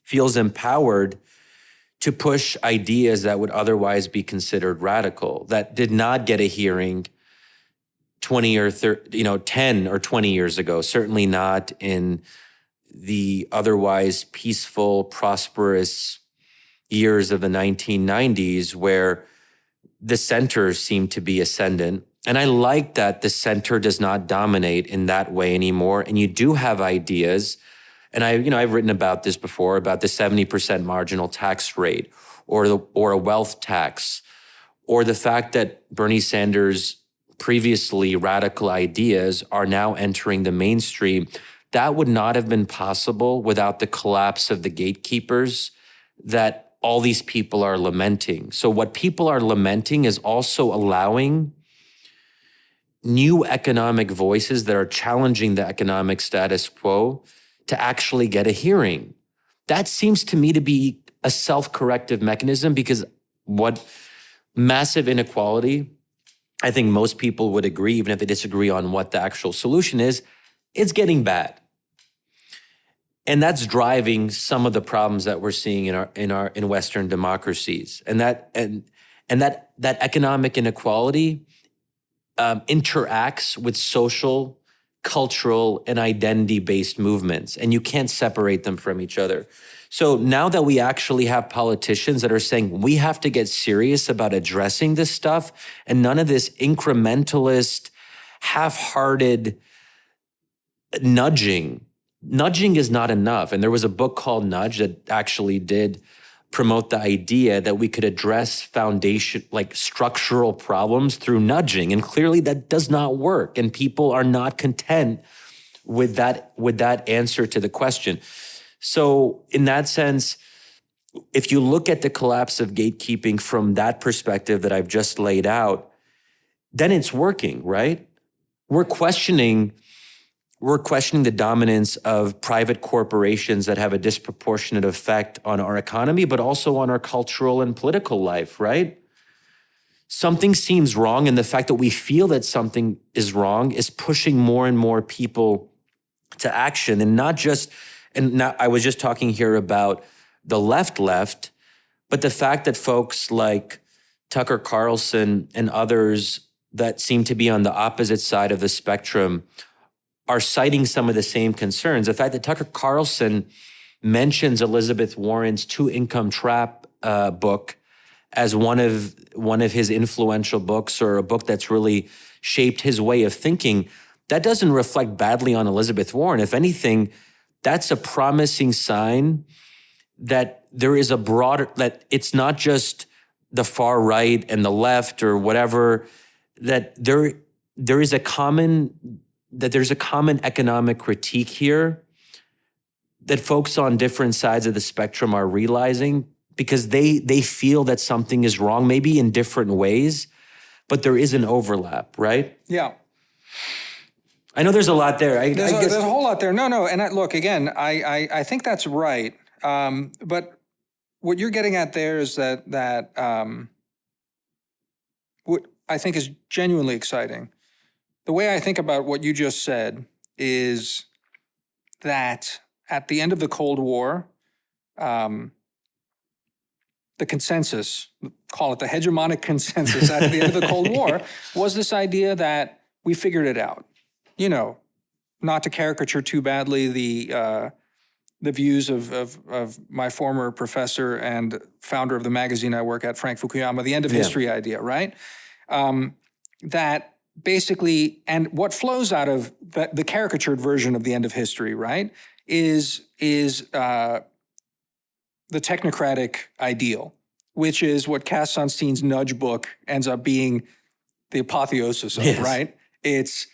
feels empowered to push ideas that would otherwise be considered radical, that did not get a hearing 20 or 10 or 20 years ago, certainly not in the otherwise peaceful, prosperous years of the 1990s, where the center seemed to be ascendant. And I like that the center does not dominate in that way anymore. And you do have ideas. And I've written about this before, about the 70% marginal tax rate, or a wealth tax, or the fact that Bernie Sanders' previously radical ideas are now entering the mainstream. That would not have been possible without the collapse of the gatekeepers that all these people are lamenting. So what people are lamenting is also allowing new economic voices that are challenging the economic status quo to actually get a hearing. That seems to me to be a self-corrective mechanism, because what massive inequality, I think most people would agree, even if they disagree on what the actual solution is, it's getting bad. And that's driving some of the problems that we're seeing in Western democracies. And that economic inequality interacts with social, cultural, and identity-based movements, and you can't separate them from each other. So now that we actually have politicians that are saying we have to get serious about addressing this stuff, and none of this incrementalist, half-hearted nudging. Nudging is not enough. And there was a book called Nudge that actually did promote the idea that we could address foundation, like structural problems through nudging. And clearly that does not work. And people are not content with that answer to the question. So in that sense, if you look at the collapse of gatekeeping from that perspective that I've just laid out, then it's working, right? We're questioning the dominance of private corporations that have a disproportionate effect on our economy, but also on our cultural and political life, right? Something seems wrong, and the fact that we feel that something is wrong is pushing more and more people to action. And I was just talking here about the left, but the fact that folks like Tucker Carlson and others that seem to be on the opposite side of the spectrum are citing some of the same concerns. The fact that Tucker Carlson mentions Elizabeth Warren's Two-Income Trap book as one of his influential books, or a book that's really shaped his way of thinking, that doesn't reflect badly on Elizabeth Warren. If anything, that's a promising sign that there is that it's not just the far right and the left or whatever, that there's a common economic critique here that folks on different sides of the spectrum are realizing, because they feel that something is wrong, maybe in different ways, but there is an overlap, right? Yeah. I know there's a lot there. There's a whole lot there. No. And look, again, I think that's right. But what you're getting at there is that what I think is genuinely exciting. The way I think about what you just said is that at the end of the Cold War, the consensus, call it the hegemonic consensus at the end of the Cold War, was this idea that we figured it out. You know, not to caricature too badly the views of my former professor and founder of the magazine I work at, Frank Fukuyama, the end of history idea, right? That basically, and what flows out of the caricatured version of the end of history, right, is the technocratic ideal, which is what Cass Sunstein's Nudge book ends up being the apotheosis of, right? It's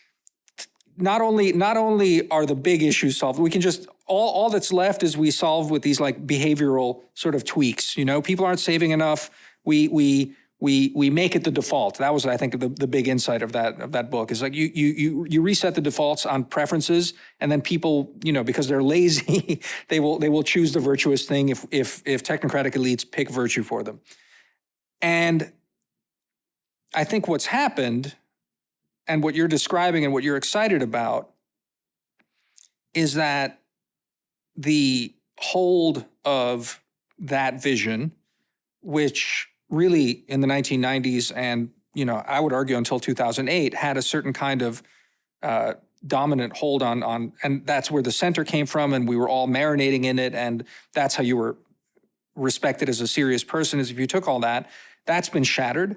not only are the big issues solved, we can just, all that's left is we solve with these like behavioral sort of tweaks. You know, people aren't saving enough. We make it the default. That was, I think, the big insight of that book, is like you reset the defaults on preferences, and then people, you know, because they're lazy, they will choose the virtuous thing if technocratic elites pick virtue for them. And I think what's happened, and what you're describing and what you're excited about, is that the hold of that vision, which really in the 1990s and, you know, I would argue until 2008, had a certain kind of dominant hold on, and that's where the center came from, and we were all marinating in it, and that's how you were respected as a serious person, is if you took all that. That's been shattered.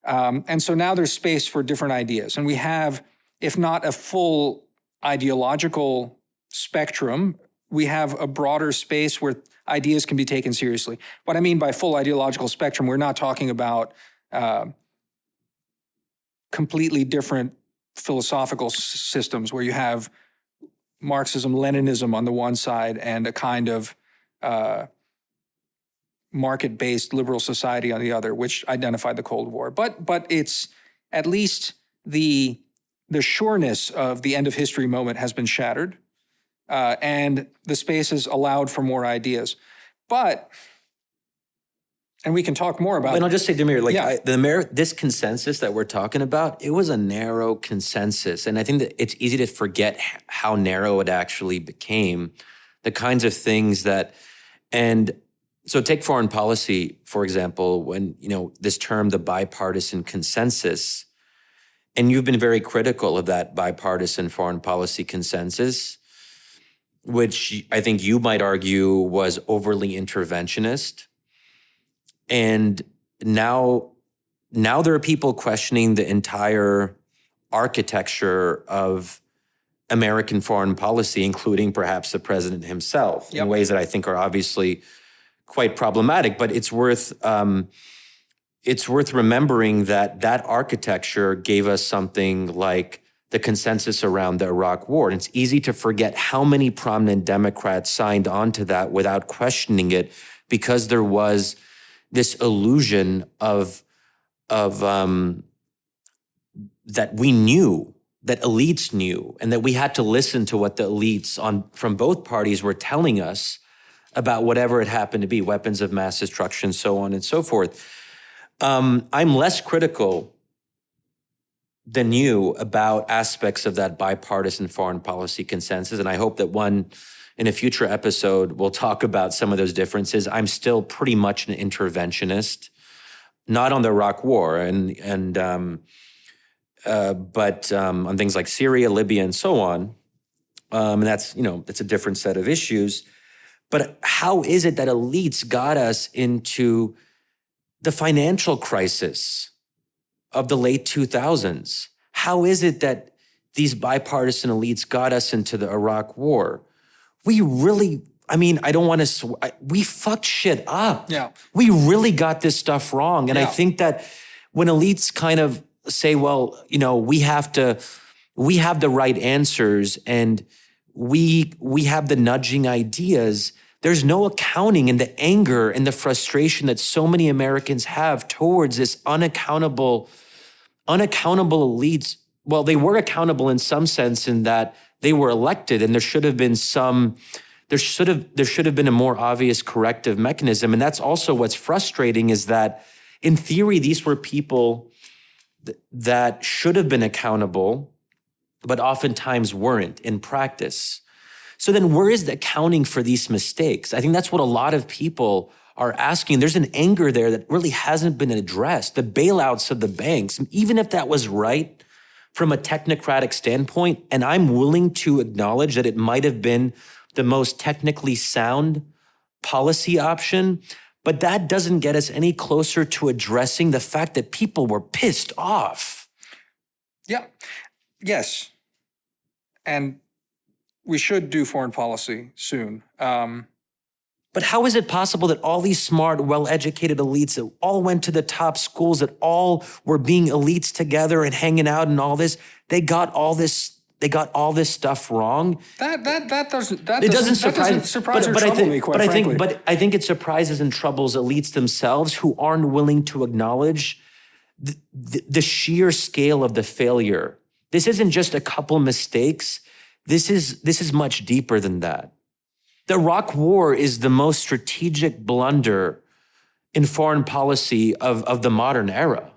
And so now there's space for different ideas. And we have, if not a full ideological spectrum, we have a broader space where ideas can be taken seriously. What I mean by full ideological spectrum, we're not talking about completely different philosophical systems where you have Marxism, Leninism on the one side and a kind of market-based liberal society on the other, which identified the Cold War. But it's at least the sureness of the end of history moment has been shattered, and the space has allowed for more ideas. And we can talk more about. And I'll just say, Damir, this consensus that we're talking about, it was a narrow consensus, and I think that it's easy to forget how narrow it actually became. The kinds of things that, and so take foreign policy, for example, when, you know, this term, the bipartisan consensus, and you've been very critical of that bipartisan foreign policy consensus, which I think you might argue was overly interventionist. And now there are people questioning the entire architecture of American foreign policy, including perhaps the president himself, in ways that I think are obviously quite problematic. But it's worth remembering that that architecture gave us something like the consensus around the Iraq War. And it's easy to forget how many prominent Democrats signed on to that without questioning it, because there was this illusion of that we knew, that elites knew, and that we had to listen to what the elites from both parties were telling us about whatever it happened to be, weapons of mass destruction, so on and so forth. I'm less critical than you about aspects of that bipartisan foreign policy consensus, and I hope that in a future episode, we'll talk about some of those differences. I'm still pretty much an interventionist, not on the Iraq War, but on things like Syria, Libya, and so on. And that's a different set of issues. But how is it that elites got us into the financial crisis of the late 2000s? How is it that these bipartisan elites got us into the Iraq War? We really, I don't want to, we fucked shit up. Yeah. We really got this stuff wrong. And I think that when elites kind of say, well, we have the right answers and we have the nudging ideas, there's no accounting in the anger and the frustration that so many Americans have towards this unaccountable elites. Well, they were accountable in some sense in that they were elected, and there should have been a more obvious corrective mechanism. And that's also what's frustrating, is that in theory, these were people that should have been accountable, but oftentimes weren't in practice. So then where is the accounting for these mistakes? I think that's what a lot of people are asking. There's an anger there that really hasn't been addressed. The bailouts of the banks, even if that was right from a technocratic standpoint, and I'm willing to acknowledge that it might have been the most technically sound policy option, but that doesn't get us any closer to addressing the fact that people were pissed off. Yeah. Yes. And we should do foreign policy soon. But how is it possible that all these smart, well-educated elites that all went to the top schools, that all were being elites together and hanging out and all this, they got all this stuff wrong? That doesn't surprise or trouble me, quite frankly. But I think it surprises and troubles elites themselves, who aren't willing to acknowledge the sheer scale of the failure. This isn't just a couple mistakes. This is much deeper than that. The Iraq War is the most strategic blunder in foreign policy of the modern era.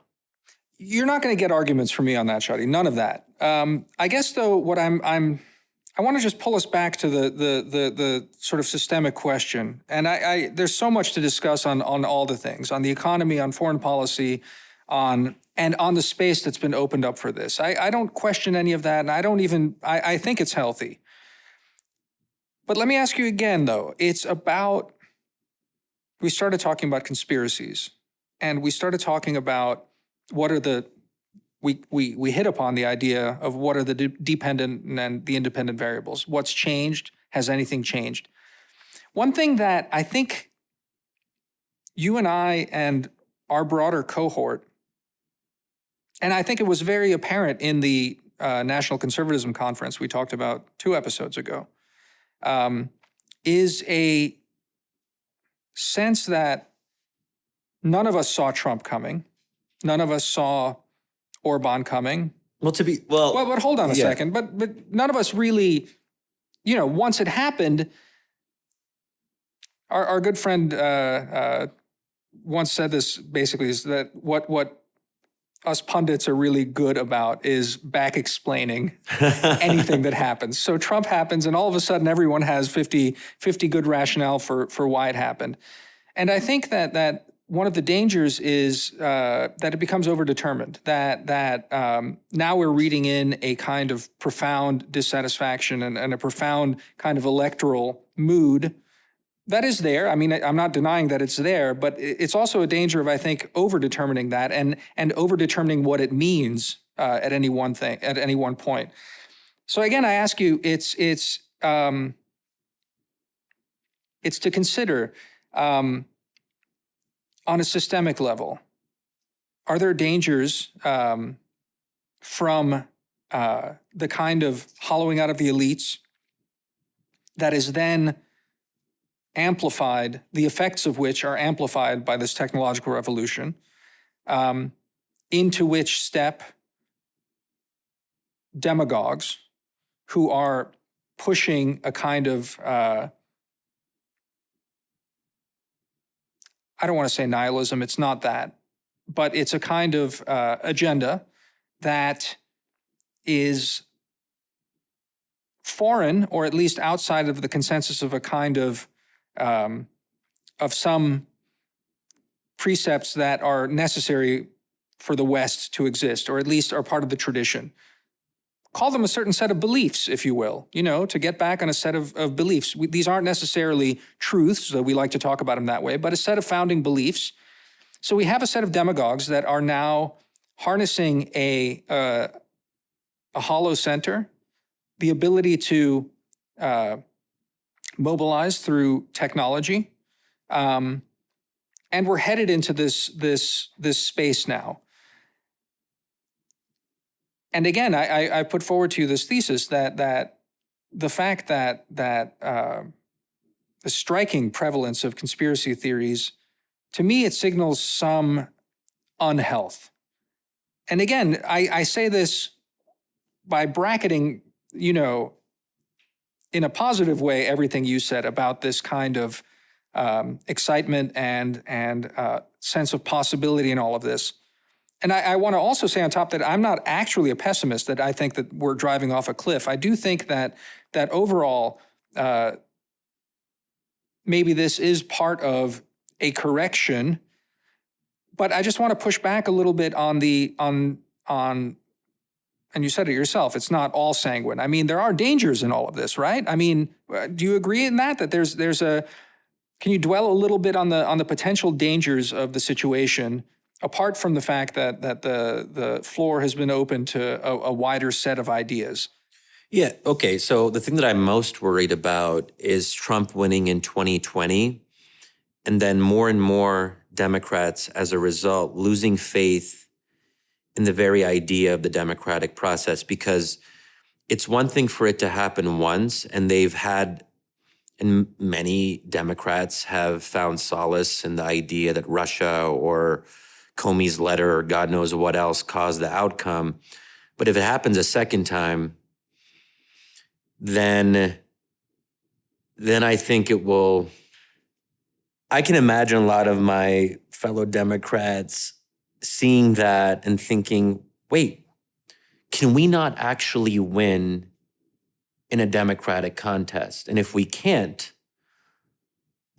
You're not going to get arguments from me on that, Shadi. None of that. I guess though, what I want to just pull us back to the sort of systemic question. And there's so much to discuss on all the things, on the economy, on foreign policy, on the space that's been opened up for this. I don't question any of that, and I think it's healthy. But let me ask you again, though. It's about, we started talking about conspiracies, and we started talking about what are we hit upon the idea of what are the dependent and the independent variables. What's changed? Has anything changed? One thing that I think you and I and our broader cohort, and I think it was very apparent in the National Conservatism Conference we talked about 2 episodes ago, is a sense that none of us saw Trump coming. None of us saw Orban coming. Well, but hold on a second. But none of us really, once it happened, our good friend once said this basically, is that what us pundits are really good about is back explaining anything that happens. So Trump happens, and all of a sudden everyone has 50 good rationale for why it happened. And I think that one of the dangers is that it becomes overdetermined, that now we're reading in a kind of profound dissatisfaction and a profound kind of electoral mood that is there. I mean, I'm not denying that it's there, but it's also a danger of, I think, overdetermining that and overdetermining what it means at any one point. So again, I ask you, it's to consider on a systemic level. Are there dangers from the kind of hollowing out of the elites that is then amplified, the effects of which are amplified by this technological revolution, into which step demagogues who are pushing a kind of, I don't want to say nihilism, it's not that, but it's a kind of agenda that is foreign, or at least outside of the consensus of a kind of some precepts that are necessary for the West to exist, or at least are part of the tradition. Call them a certain set of beliefs, if you will, to get back on a set of beliefs. These aren't necessarily truths, though we like to talk about them that way, but a set of founding beliefs. So we have a set of demagogues that are now harnessing a hollow center, the ability to mobilize through technology, and we're headed into this space now. And again, I put forward to you this thesis that the fact that the striking prevalence of conspiracy theories, to me, it signals some unhealth. And again, I say this by bracketing, in a positive way, everything you said about this kind of excitement and sense of possibility in all of this. And I want to also say on top that I'm not actually a pessimist, that I think that we're driving off a cliff. I do think that overall, maybe this is part of a correction, but I just want to push back a little bit on and you said it yourself, it's not all sanguine. I mean, there are dangers in all of this, right? I mean, do you agree in that can you dwell a little bit on the potential dangers of the situation, apart from the fact that the floor has been open to a wider set of ideas? Yeah, okay. So the thing that I'm most worried about is Trump winning in 2020, and then more and more Democrats, as a result, losing faith in the very idea of the democratic process, because it's one thing for it to happen once, and and many Democrats have found solace in the idea that Russia or Comey's letter or God knows what else caused the outcome. But if it happens a second time, then I think it will. I can imagine a lot of my fellow Democrats seeing that and thinking, wait, can we not actually win in a democratic contest? And if we can't,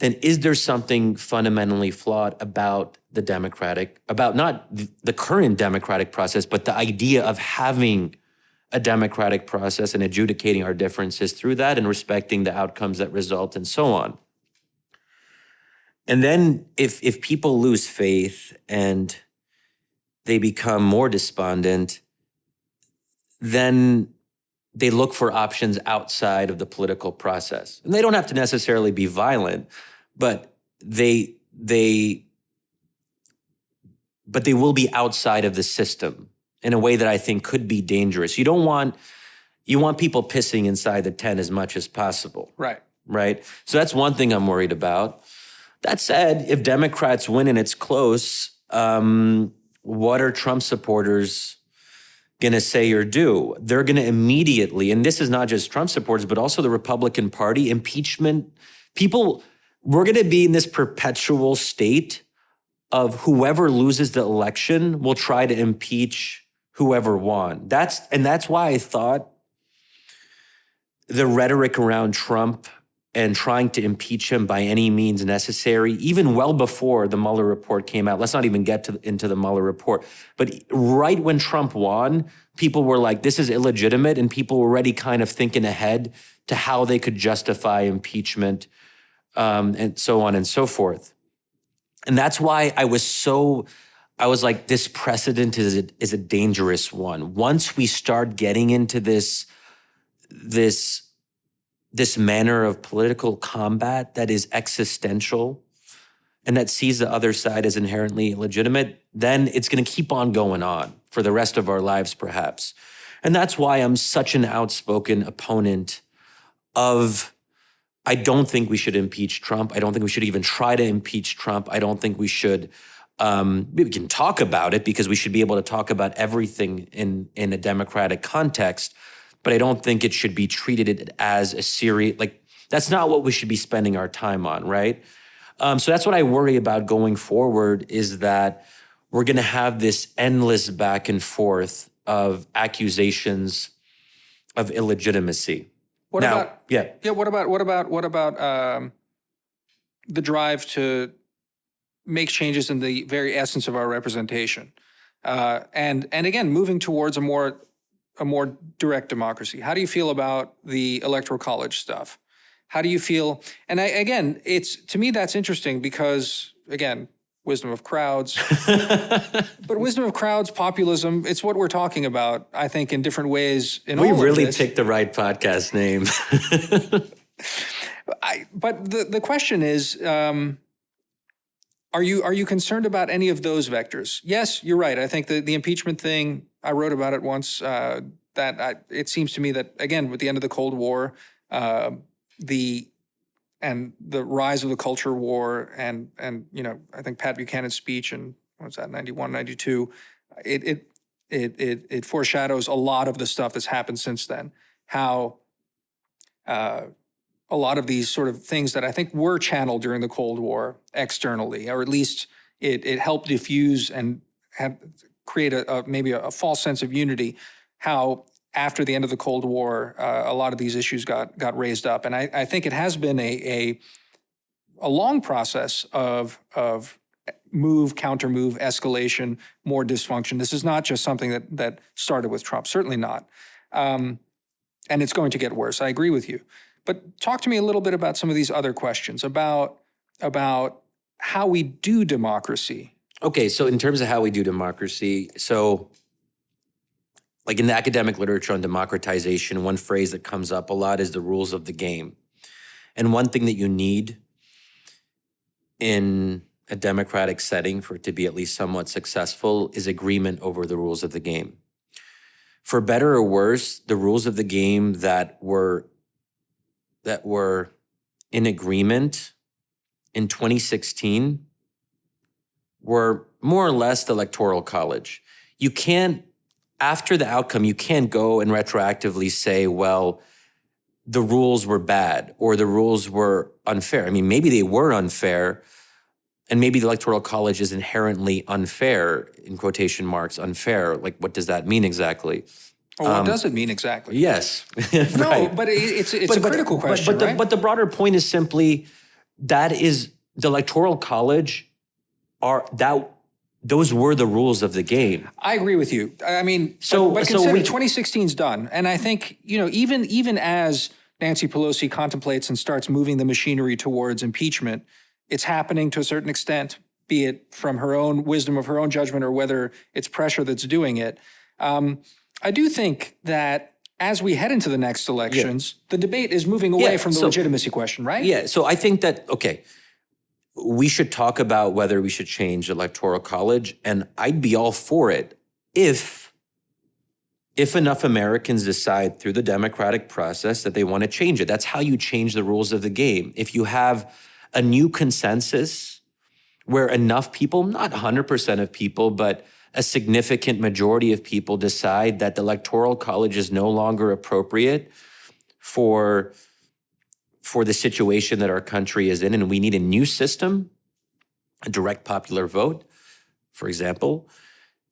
then is there something fundamentally flawed about about not the current democratic process, but the idea of having a democratic process and adjudicating our differences through that and respecting the outcomes that result and so on? And then if people lose faith and they become more despondent, then they look for options outside of the political process. And they don't have to necessarily be violent, but they will be outside of the system in a way that I think could be dangerous. You want people pissing inside the tent as much as possible. Right? So that's one thing I'm worried about. That said, if Democrats win and it's close, what are Trump supporters going to say or do? They're going to immediately, and this is not just Trump supporters, but also the Republican Party, impeachment. We're going to be in this perpetual state of whoever loses the election will try to impeach whoever won. That's why I thought the rhetoric around Trump and trying to impeach him by any means necessary, even well before the Mueller report came out. Let's not even get into the Mueller report. But right when Trump won, people were like, this is illegitimate, and people were already kind of thinking ahead to how they could justify impeachment, and so on and so forth. And that's why I was like, this precedent is a dangerous one. Once we start getting into this this manner of political combat that is existential and that sees the other side as inherently illegitimate, then it's going to keep on going on for the rest of our lives, perhaps. And that's why I'm such an outspoken opponent of, I don't think we should impeach Trump. I don't think we should even try to impeach Trump. I don't think we should, we can talk about it because we should be able to talk about everything in a democratic context, but I don't think it should be treated as a serious, like, that's not what we should be spending our time on, right? So that's what I worry about going forward, is that we're going to have this endless back and forth of accusations of illegitimacy. What about the drive to make changes in the very essence of our representation, and again moving towards a more direct democracy? How do you feel about the Electoral College stuff? How do you feel? And to me that's interesting because, again, wisdom of crowds, but wisdom of crowds, populism, it's what we're talking about, I think, in different ways. We really picked the right podcast name. But the question is, are you concerned about any of those vectors? Yes, you're right. I think the impeachment thing, I wrote about it once, it seems to me that, again, with the end of the Cold War, the rise of the culture war and I think Pat Buchanan's speech in, what was that, 91, 92, it foreshadows a lot of the stuff that's happened since then. How a lot of these sort of things that I think were channeled during the Cold War externally, or at least it helped diffuse and create maybe a false sense of unity, how after the end of the Cold War, a lot of these issues got raised up. And I think it has been a long process of move, counter move, escalation, more dysfunction. This is not just something that started with Trump, certainly not. And it's going to get worse. I agree with you. But talk to me a little bit about some of these other questions about how we do democracy. Okay, so in terms of how we do democracy, so like in the academic literature on democratization, one phrase that comes up a lot is the rules of the game. And one thing that you need in a democratic setting for it to be at least somewhat successful is agreement over the rules of the game. For better or worse, the rules of the game that were in agreement in 2016 were more or less the Electoral College. You can't, after the outcome, you can't go and retroactively say, well, the rules were bad or the rules were unfair. I mean, maybe they were unfair, and maybe the Electoral College is inherently unfair, in quotation marks, unfair. Like, what does that mean exactly? Well, what does it mean exactly? Yes. Right. No, but it's a critical question, right? But the broader point is simply that is the Electoral College those were the rules of the game. I agree with you. I mean, but consider 2016's done. And I think, even as Nancy Pelosi contemplates and starts moving the machinery towards impeachment, it's happening to a certain extent, be it from her own wisdom of her own judgment or whether it's pressure that's doing it. I do think that as we head into the next elections, the debate is moving away from the legitimacy question, right? Yeah, so I think that, we should talk about whether we should change Electoral College, and I'd be all for it if enough Americans decide through the democratic process that they want to change it. That's how you change the rules of the game. If you have a new consensus where enough people, not 100% of people, but a significant majority of people decide that the Electoral College is no longer appropriate for the situation that our country is in, and we need a new system, a direct popular vote, for example,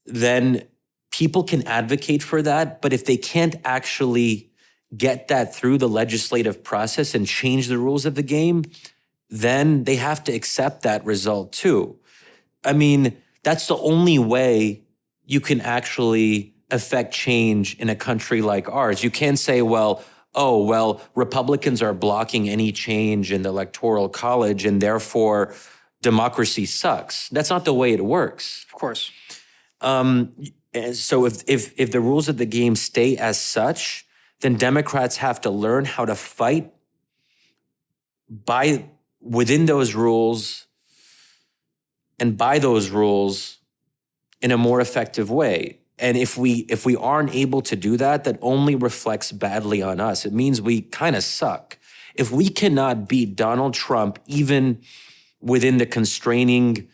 then people can advocate for that. But if they can't actually get that through the legislative process and change the rules of the game, then they have to accept that result too. I mean, that's the only way you can actually affect change in a country like ours. You can't say, Republicans are blocking any change in the Electoral College and therefore democracy sucks. That's not the way it works. Of course. And so if the rules of the game stay as such, then Democrats have to learn how to fight within those rules and by those rules in a more effective way. And if we aren't able to do that, that only reflects badly on us. It means we kind of suck. If we cannot beat Donald Trump, even within the constraining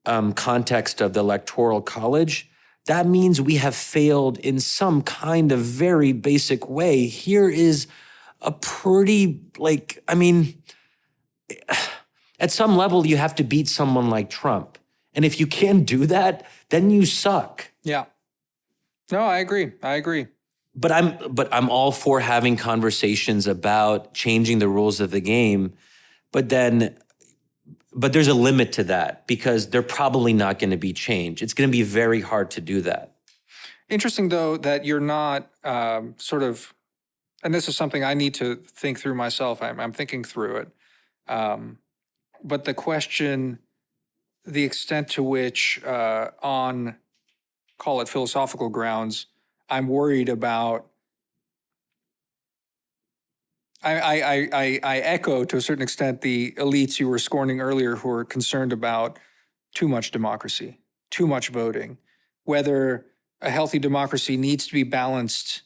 context of the Electoral College, that means we have failed in some kind of very basic way. Here is a pretty, at some level, you have to beat someone like Trump. And if you can't do that, then you suck. Yeah. No, I agree. But I'm all for having conversations about changing the rules of the game. But there's a limit to that because they're probably not going to be changed. It's going to be very hard to do that. Interesting, though, that you're not and this is something I need to think through myself. I'm thinking through it. But the question, the extent to which on, call it philosophical grounds, I'm worried about, I echo to a certain extent the elites you were scorning earlier who are concerned about too much democracy, too much voting, whether a healthy democracy needs to be balanced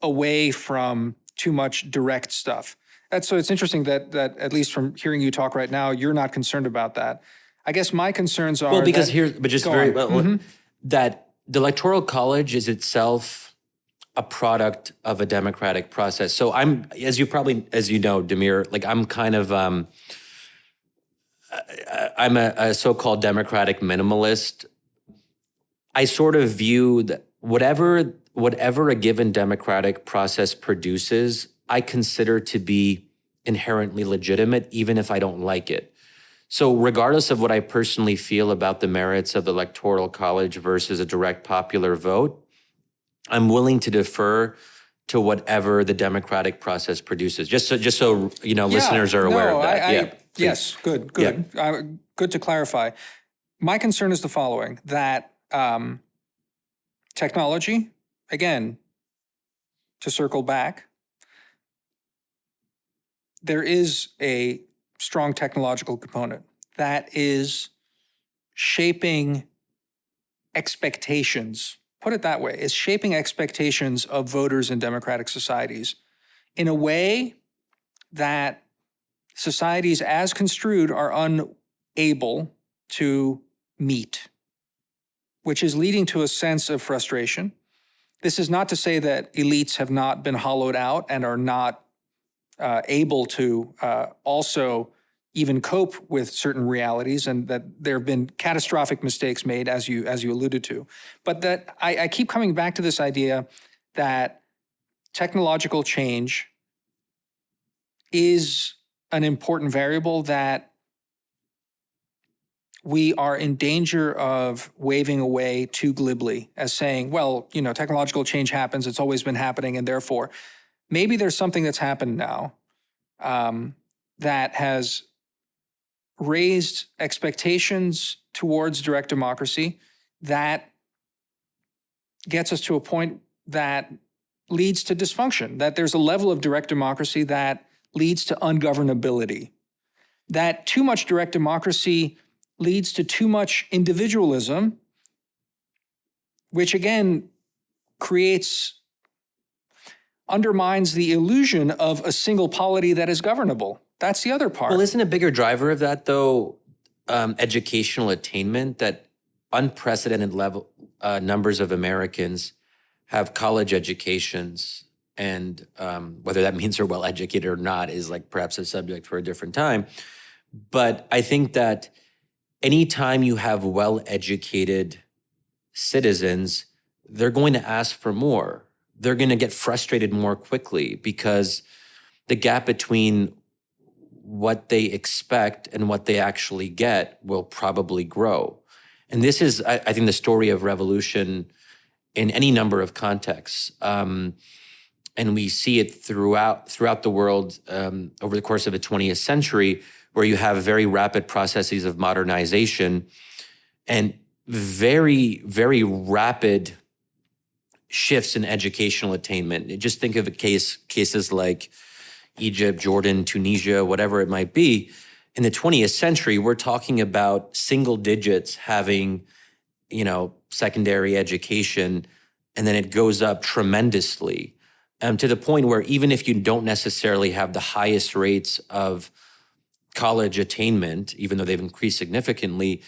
away from too much direct stuff. So it's interesting that at least from hearing you talk right now, you're not concerned about that. I guess my concerns are that the Electoral College is itself a product of a democratic process. So as you know, Damir, I'm kind of, I'm a so-called democratic minimalist. I sort of view that whatever a given democratic process produces, I consider to be inherently legitimate, even if I don't like it. So regardless of what I personally feel about the merits of the Electoral College versus a direct popular vote, I'm willing to defer to whatever the democratic process produces. Just so listeners are aware of that. Yes, good. Yeah. Good to clarify. My concern is the following: that technology, again, to circle back, there is a strong technological component that is shaping expectations. Put it that way, is shaping expectations of voters in democratic societies in a way that societies as construed are unable to meet, which is leading to a sense of frustration. This is not to say that elites have not been hollowed out and are not able to also even cope with certain realities, and that there have been catastrophic mistakes made, as you alluded to. But that I keep coming back to this idea that technological change is an important variable that we are in danger of waving away too glibly as saying, well, technological change happens, it's always been happening, and therefore maybe there's something that's happened now that has raised expectations towards direct democracy that gets us to a point that leads to dysfunction, that there's a level of direct democracy that leads to ungovernability, that too much direct democracy leads to too much individualism, which again undermines the illusion of a single polity that is governable. That's the other part. Well, isn't a bigger driver of that, though, educational attainment, that unprecedented numbers of Americans have college educations, and whether that means they're well educated or not is perhaps a subject for a different time. But I think that anytime you have well-educated citizens, they're going to ask for more. They're going to get frustrated more quickly because the gap between what they expect and what they actually get will probably grow. And this is, I think, the story of revolution in any number of contexts. And we see it throughout the world over the course of the 20th century, where you have very rapid processes of modernization and very, very rapid shifts in educational attainment. Just think of cases like Egypt, Jordan, Tunisia, whatever it might be. In the 20th century, we're talking about single digits having, secondary education, and then it goes up tremendously to the point where even if you don't necessarily have the highest rates of college attainment, even though they've increased significantly,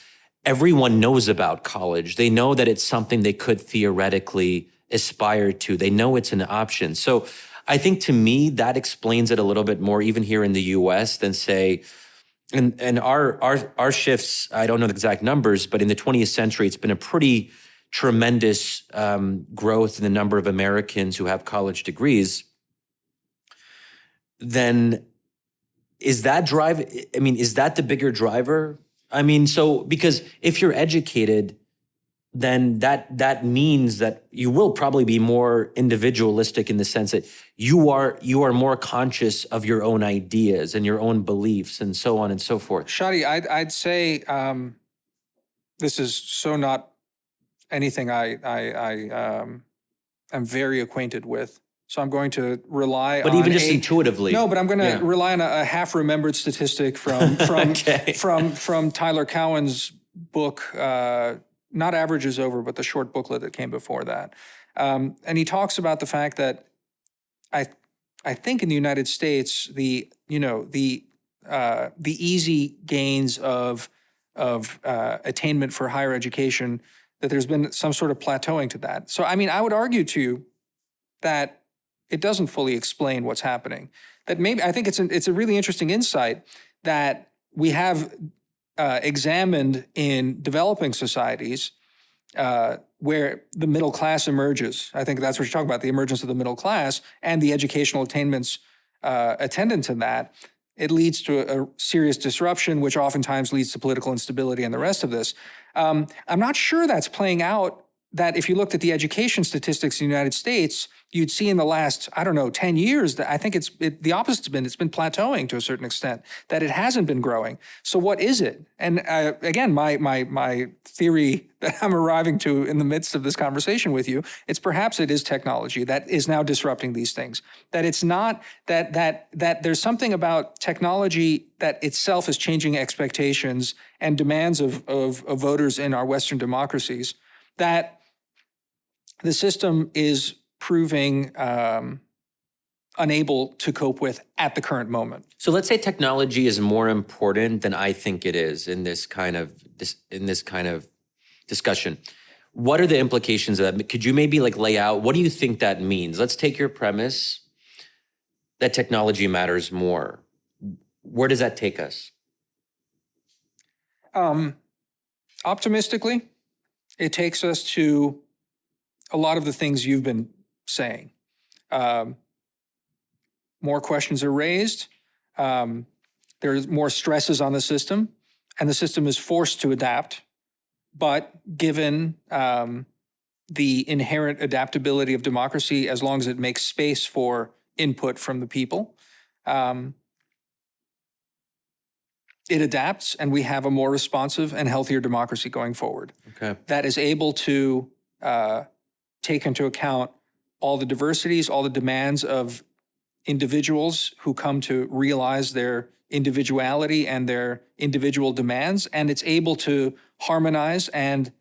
everyone knows about college. They know that it's something they could theoretically aspire to. They know it's an option. So I think to me, that explains it a little bit more, even here in the US, than say, and our shifts, I don't know the exact numbers, but in the 20th century, it's been a pretty tremendous growth in the number of Americans who have college degrees. Then is that the bigger driver? Because if you're educated, then that means that you will probably be more individualistic in the sense that you are more conscious of your own ideas and your own beliefs and so on and so forth. Shadi, I'd say this is so not anything I am very acquainted with. So I'm going to rely on. But even just intuitively. No, but I'm going to rely on a half-remembered statistic from from Tyler Cowen's book, not Average is Over, but the short booklet that came before that. And he talks about the fact that I think in the United States, the easy gains of attainment for higher education, that there's been some sort of plateauing to that. So, I would argue to you that it doesn't fully explain what's happening. That maybe, I think it's a really interesting insight that we have examined in developing societies where the middle class emerges. I think that's what you're talking about, the emergence of the middle class and the educational attainments attendant to that. It leads to a serious disruption, which oftentimes leads to political instability and the rest of this. I'm not sure that's playing out, that if you looked at the education statistics in the United States, you'd see in the last, 10 years, that I think the opposite's it's been plateauing to a certain extent, that it hasn't been growing. So what is it? And again, my theory that I'm arriving to in the midst of this conversation with you, perhaps it is technology that is now disrupting these things. That it's not, that there's something about technology that itself is changing expectations and demands of voters in our Western democracies, that the system is proving unable to cope with at the current moment. So let's say technology is more important than I think it is in this kind of discussion. What are the implications of that? Could you maybe lay out, what do you think that means? Let's take your premise that technology matters more. Where does that take us? Optimistically, it takes us to a lot of the things you've been saying. More questions are raised. There's more stresses on the system, and the system is forced to adapt. But given the inherent adaptability of democracy, as long as it makes space for input from the people, it adapts, and we have a more responsive and healthier democracy going forward. Okay. That is able to take into account all the diversities, all the demands of individuals who come to realize their individuality and their individual demands, and it's able to harmonize and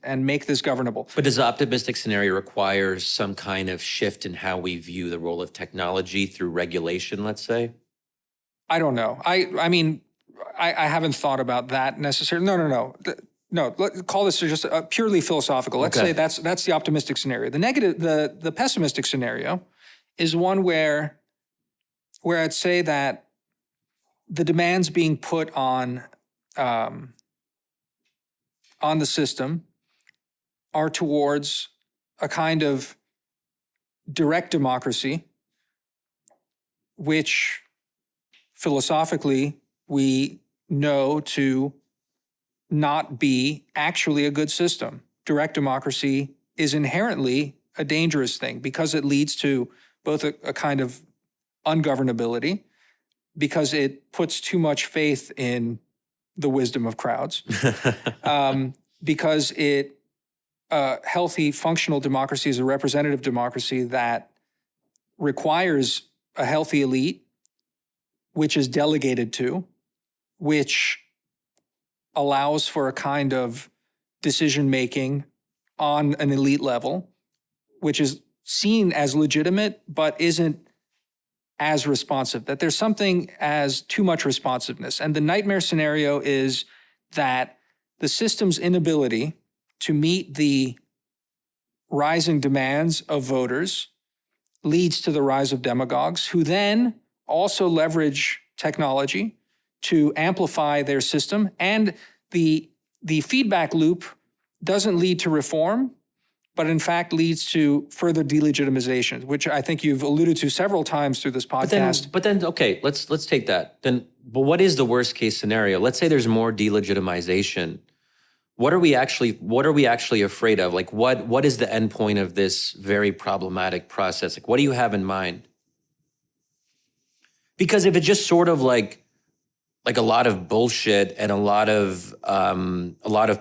make this governable. But does the optimistic scenario require some kind of shift in how we view the role of technology through regulation, let's say? I don't know. I mean, I haven't thought about that necessarily. No. No, call this just a purely philosophical. Let's say that's the optimistic scenario. The negative, the pessimistic scenario is one where I'd say that the demands being put on the system are towards a kind of direct democracy, which philosophically we know to not be actually a good system. Direct democracy is inherently a dangerous thing because it leads to both a kind of ungovernability, because it puts too much faith in the wisdom of crowds, because it a healthy, functional democracy is a representative democracy that requires a healthy elite, which is delegated to, which allows for a kind of decision-making on an elite level, which is seen as legitimate, but isn't as responsive, that there's something as too much responsiveness. And the nightmare scenario is that the system's inability to meet the rising demands of voters leads to the rise of demagogues who then also leverage technology to amplify their system. And the feedback loop doesn't lead to reform, but in fact leads to further delegitimization, which I think you've alluded to several times through this podcast. But then, okay, let's take that. But what is the worst case scenario? Let's say there's more delegitimization. What are we actually afraid of? Like, what is the end point of this very problematic process? Like, what do you have in mind? Because if it's just sort of like a lot of bullshit and a lot of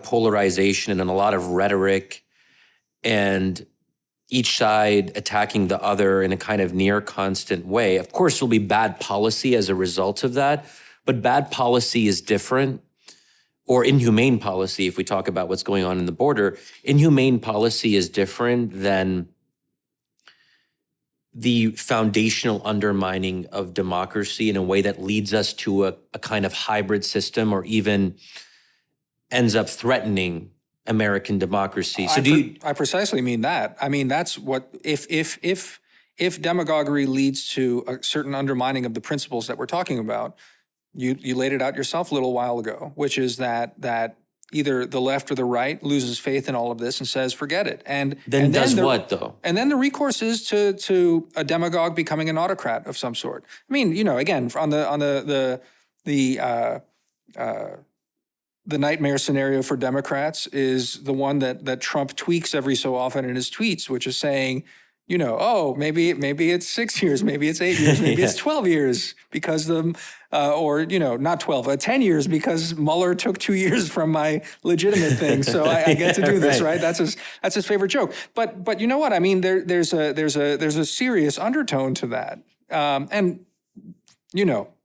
polarization and a lot of rhetoric, and each side attacking the other in a kind of near constant way, of course there'll be bad policy as a result of that. But bad policy is different, or inhumane policy, if we talk about what's going on in the border. Inhumane policy is different than the foundational undermining of democracy in a way that leads us to a kind of hybrid system, or even ends up threatening American democracy. So I precisely mean that. I mean, that's what, if demagoguery leads to a certain undermining of the principles that we're talking about, you laid it out yourself a little while ago, which is that either the left or the right loses faith in all of this and says, forget it. And then what though? And then the recourse is to a demagogue becoming an autocrat of some sort. I mean, again, on the nightmare scenario for Democrats is the one that Trump tweaks every so often in his tweets, which is saying, maybe it's 6 years, maybe it's 8 years, maybe it's 12 years because not 12, 10 years because Mueller took 2 years from my legitimate thing. So I get to do this, right? That's his favorite joke. But you know what? I mean, there's a serious undertone to that.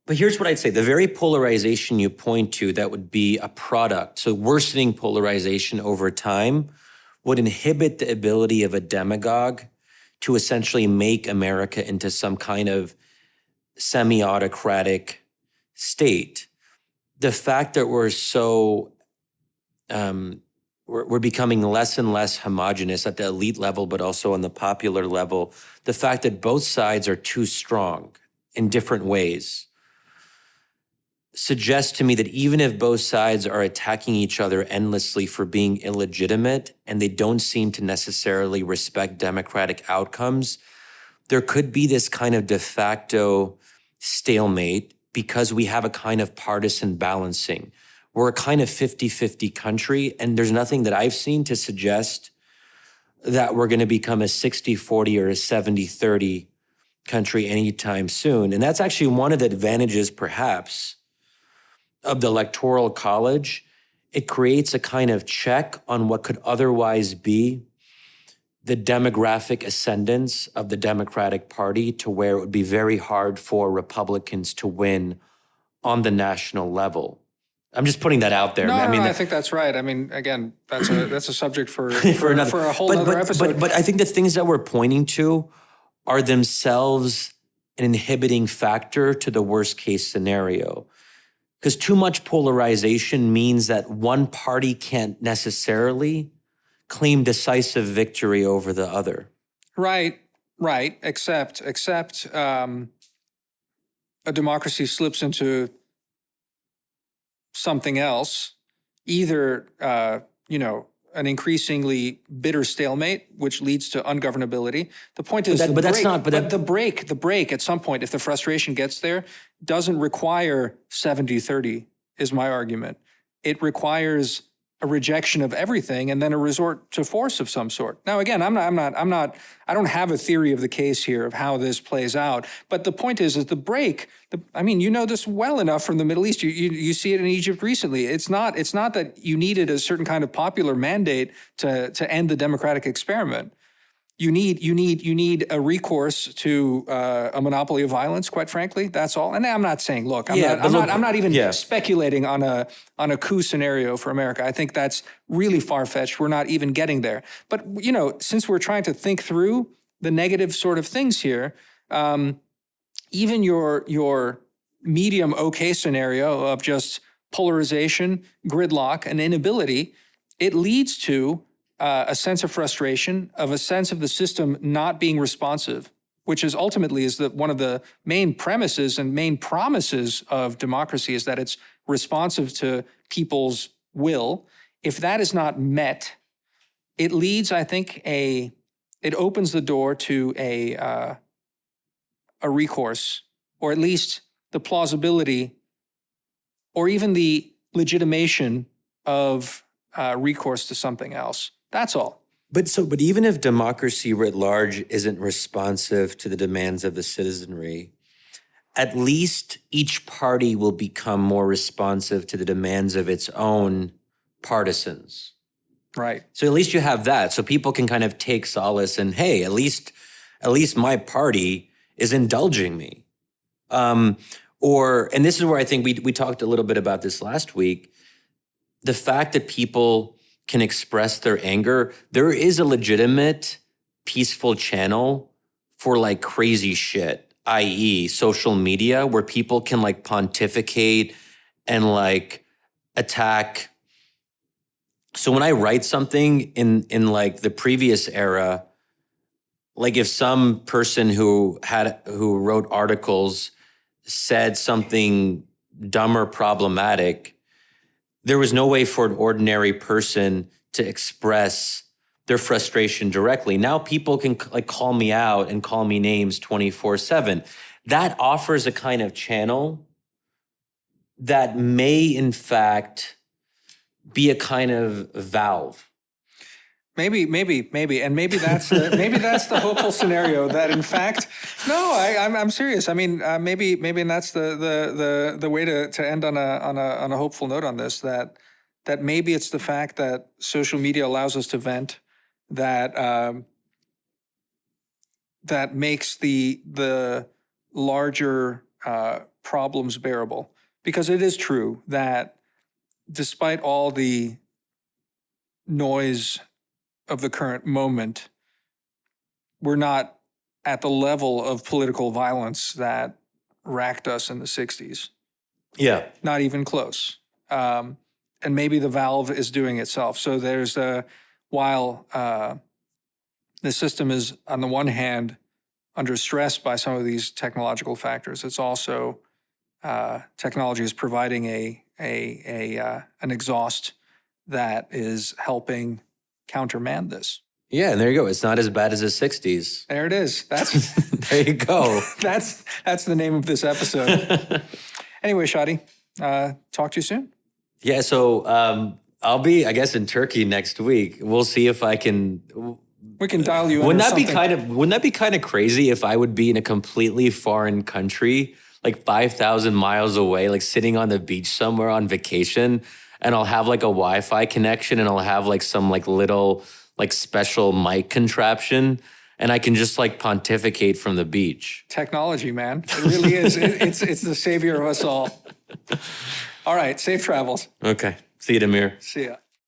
But here's what I'd say. The very polarization you point to that would be a product, so worsening polarization over time, would inhibit the ability of a demagogue to essentially make America into some kind of semi-autocratic state. The fact that we're so, we're becoming less and less homogenous at the elite level, but also on the popular level, the fact that both sides are too strong in different ways, suggests to me that even if both sides are attacking each other endlessly for being illegitimate and they don't seem to necessarily respect democratic outcomes, there could be this kind of de facto stalemate because we have a kind of partisan balancing. We're a kind of 50-50 country, and there's nothing that I've seen to suggest that we're going to become a 60-40 or a 70-30 country anytime soon. And that's actually one of the advantages, perhaps, of the Electoral College. It creates a kind of check on what could otherwise be the demographic ascendance of the Democratic Party, to where it would be very hard for Republicans to win on the national level. I'm just putting that out there. I think that's right. I mean, again, that's a subject for a whole other episode. But I think the things that we're pointing to are themselves an inhibiting factor to the worst case scenario. Because too much polarization means that one party can't necessarily claim decisive victory over the other. Right. Except a democracy slips into something else, either an increasingly bitter stalemate, which leads to ungovernability. The point is, the break at some point, if the frustration gets there, doesn't require 70-30, is my argument. It requires a rejection of everything and then a resort to force of some sort. Now, again, I don't have a theory of the case here of how this plays out. But the point is the break, you know this well enough from the Middle East. You see it in Egypt recently. It's not that you needed a certain kind of popular mandate to end the democratic experiment. You need a recourse to a monopoly of violence, quite frankly. That's all. And I'm not saying, look, I'm not even speculating on a coup scenario for America. I think that's really far-fetched. We're not even getting there. But, since we're trying to think through the negative sort of things here, even your medium okay scenario of just polarization, gridlock, and inability, it leads to a sense of frustration, of a sense of the system not being responsive, which is ultimately one of the main premises and main promises of democracy, is that it's responsive to people's will. If that is not met, it leads, I think, it opens the door to a recourse, or at least the plausibility, or even the legitimation of recourse to something else. That's all. But even if democracy writ large isn't responsive to the demands of the citizenry, at least each party will become more responsive to the demands of its own partisans. Right. So at least you have that. So people can kind of take solace in, hey, at least my party is indulging me. And this is where I think we talked a little bit about this last week. The fact that people can express their anger, there is a legitimate, peaceful channel for like crazy shit, i.e. social media, where people can like pontificate and like attack. So when I write something in like the previous era, like if some person who wrote articles said something dumb or problematic, there was no way for an ordinary person to express their frustration directly. Now people can like call me out and call me names 24/7. That offers a kind of channel that may in fact be a kind of valve. Maybe, and maybe that's the hopeful scenario. That in fact, no, I'm serious. I mean, maybe, and that's the way to end on a hopeful note on this. That maybe it's the fact that social media allows us to vent, that makes the larger problems bearable. Because it is true that despite all the noise of the current moment, we're not at the level of political violence that racked us in the 60s. Yeah. Not even close. And maybe the valve is doing itself. So there's while the system is, on the one hand, under stress by some of these technological factors, it's also, technology is providing an exhaust that is helping countermand this. Yeah, and there you go. It's not as bad as the 60s. There it is. That's there you go. That's the name of this episode. Anyway, Shadi, talk to you soon. Yeah, so I'll be, I guess, in Turkey next week. We'll see if I can. We can dial you in. Wouldn't that be kind of crazy if I would be in a completely foreign country, like 5,000 miles away, like sitting on the beach somewhere on vacation, and I'll have like a Wi-Fi connection, and I'll have like some like little like special mic contraption, and I can just like pontificate from the beach. Technology, man. It really is. It's the savior of us all. All right. Safe travels. Okay. See you, Damir. See ya.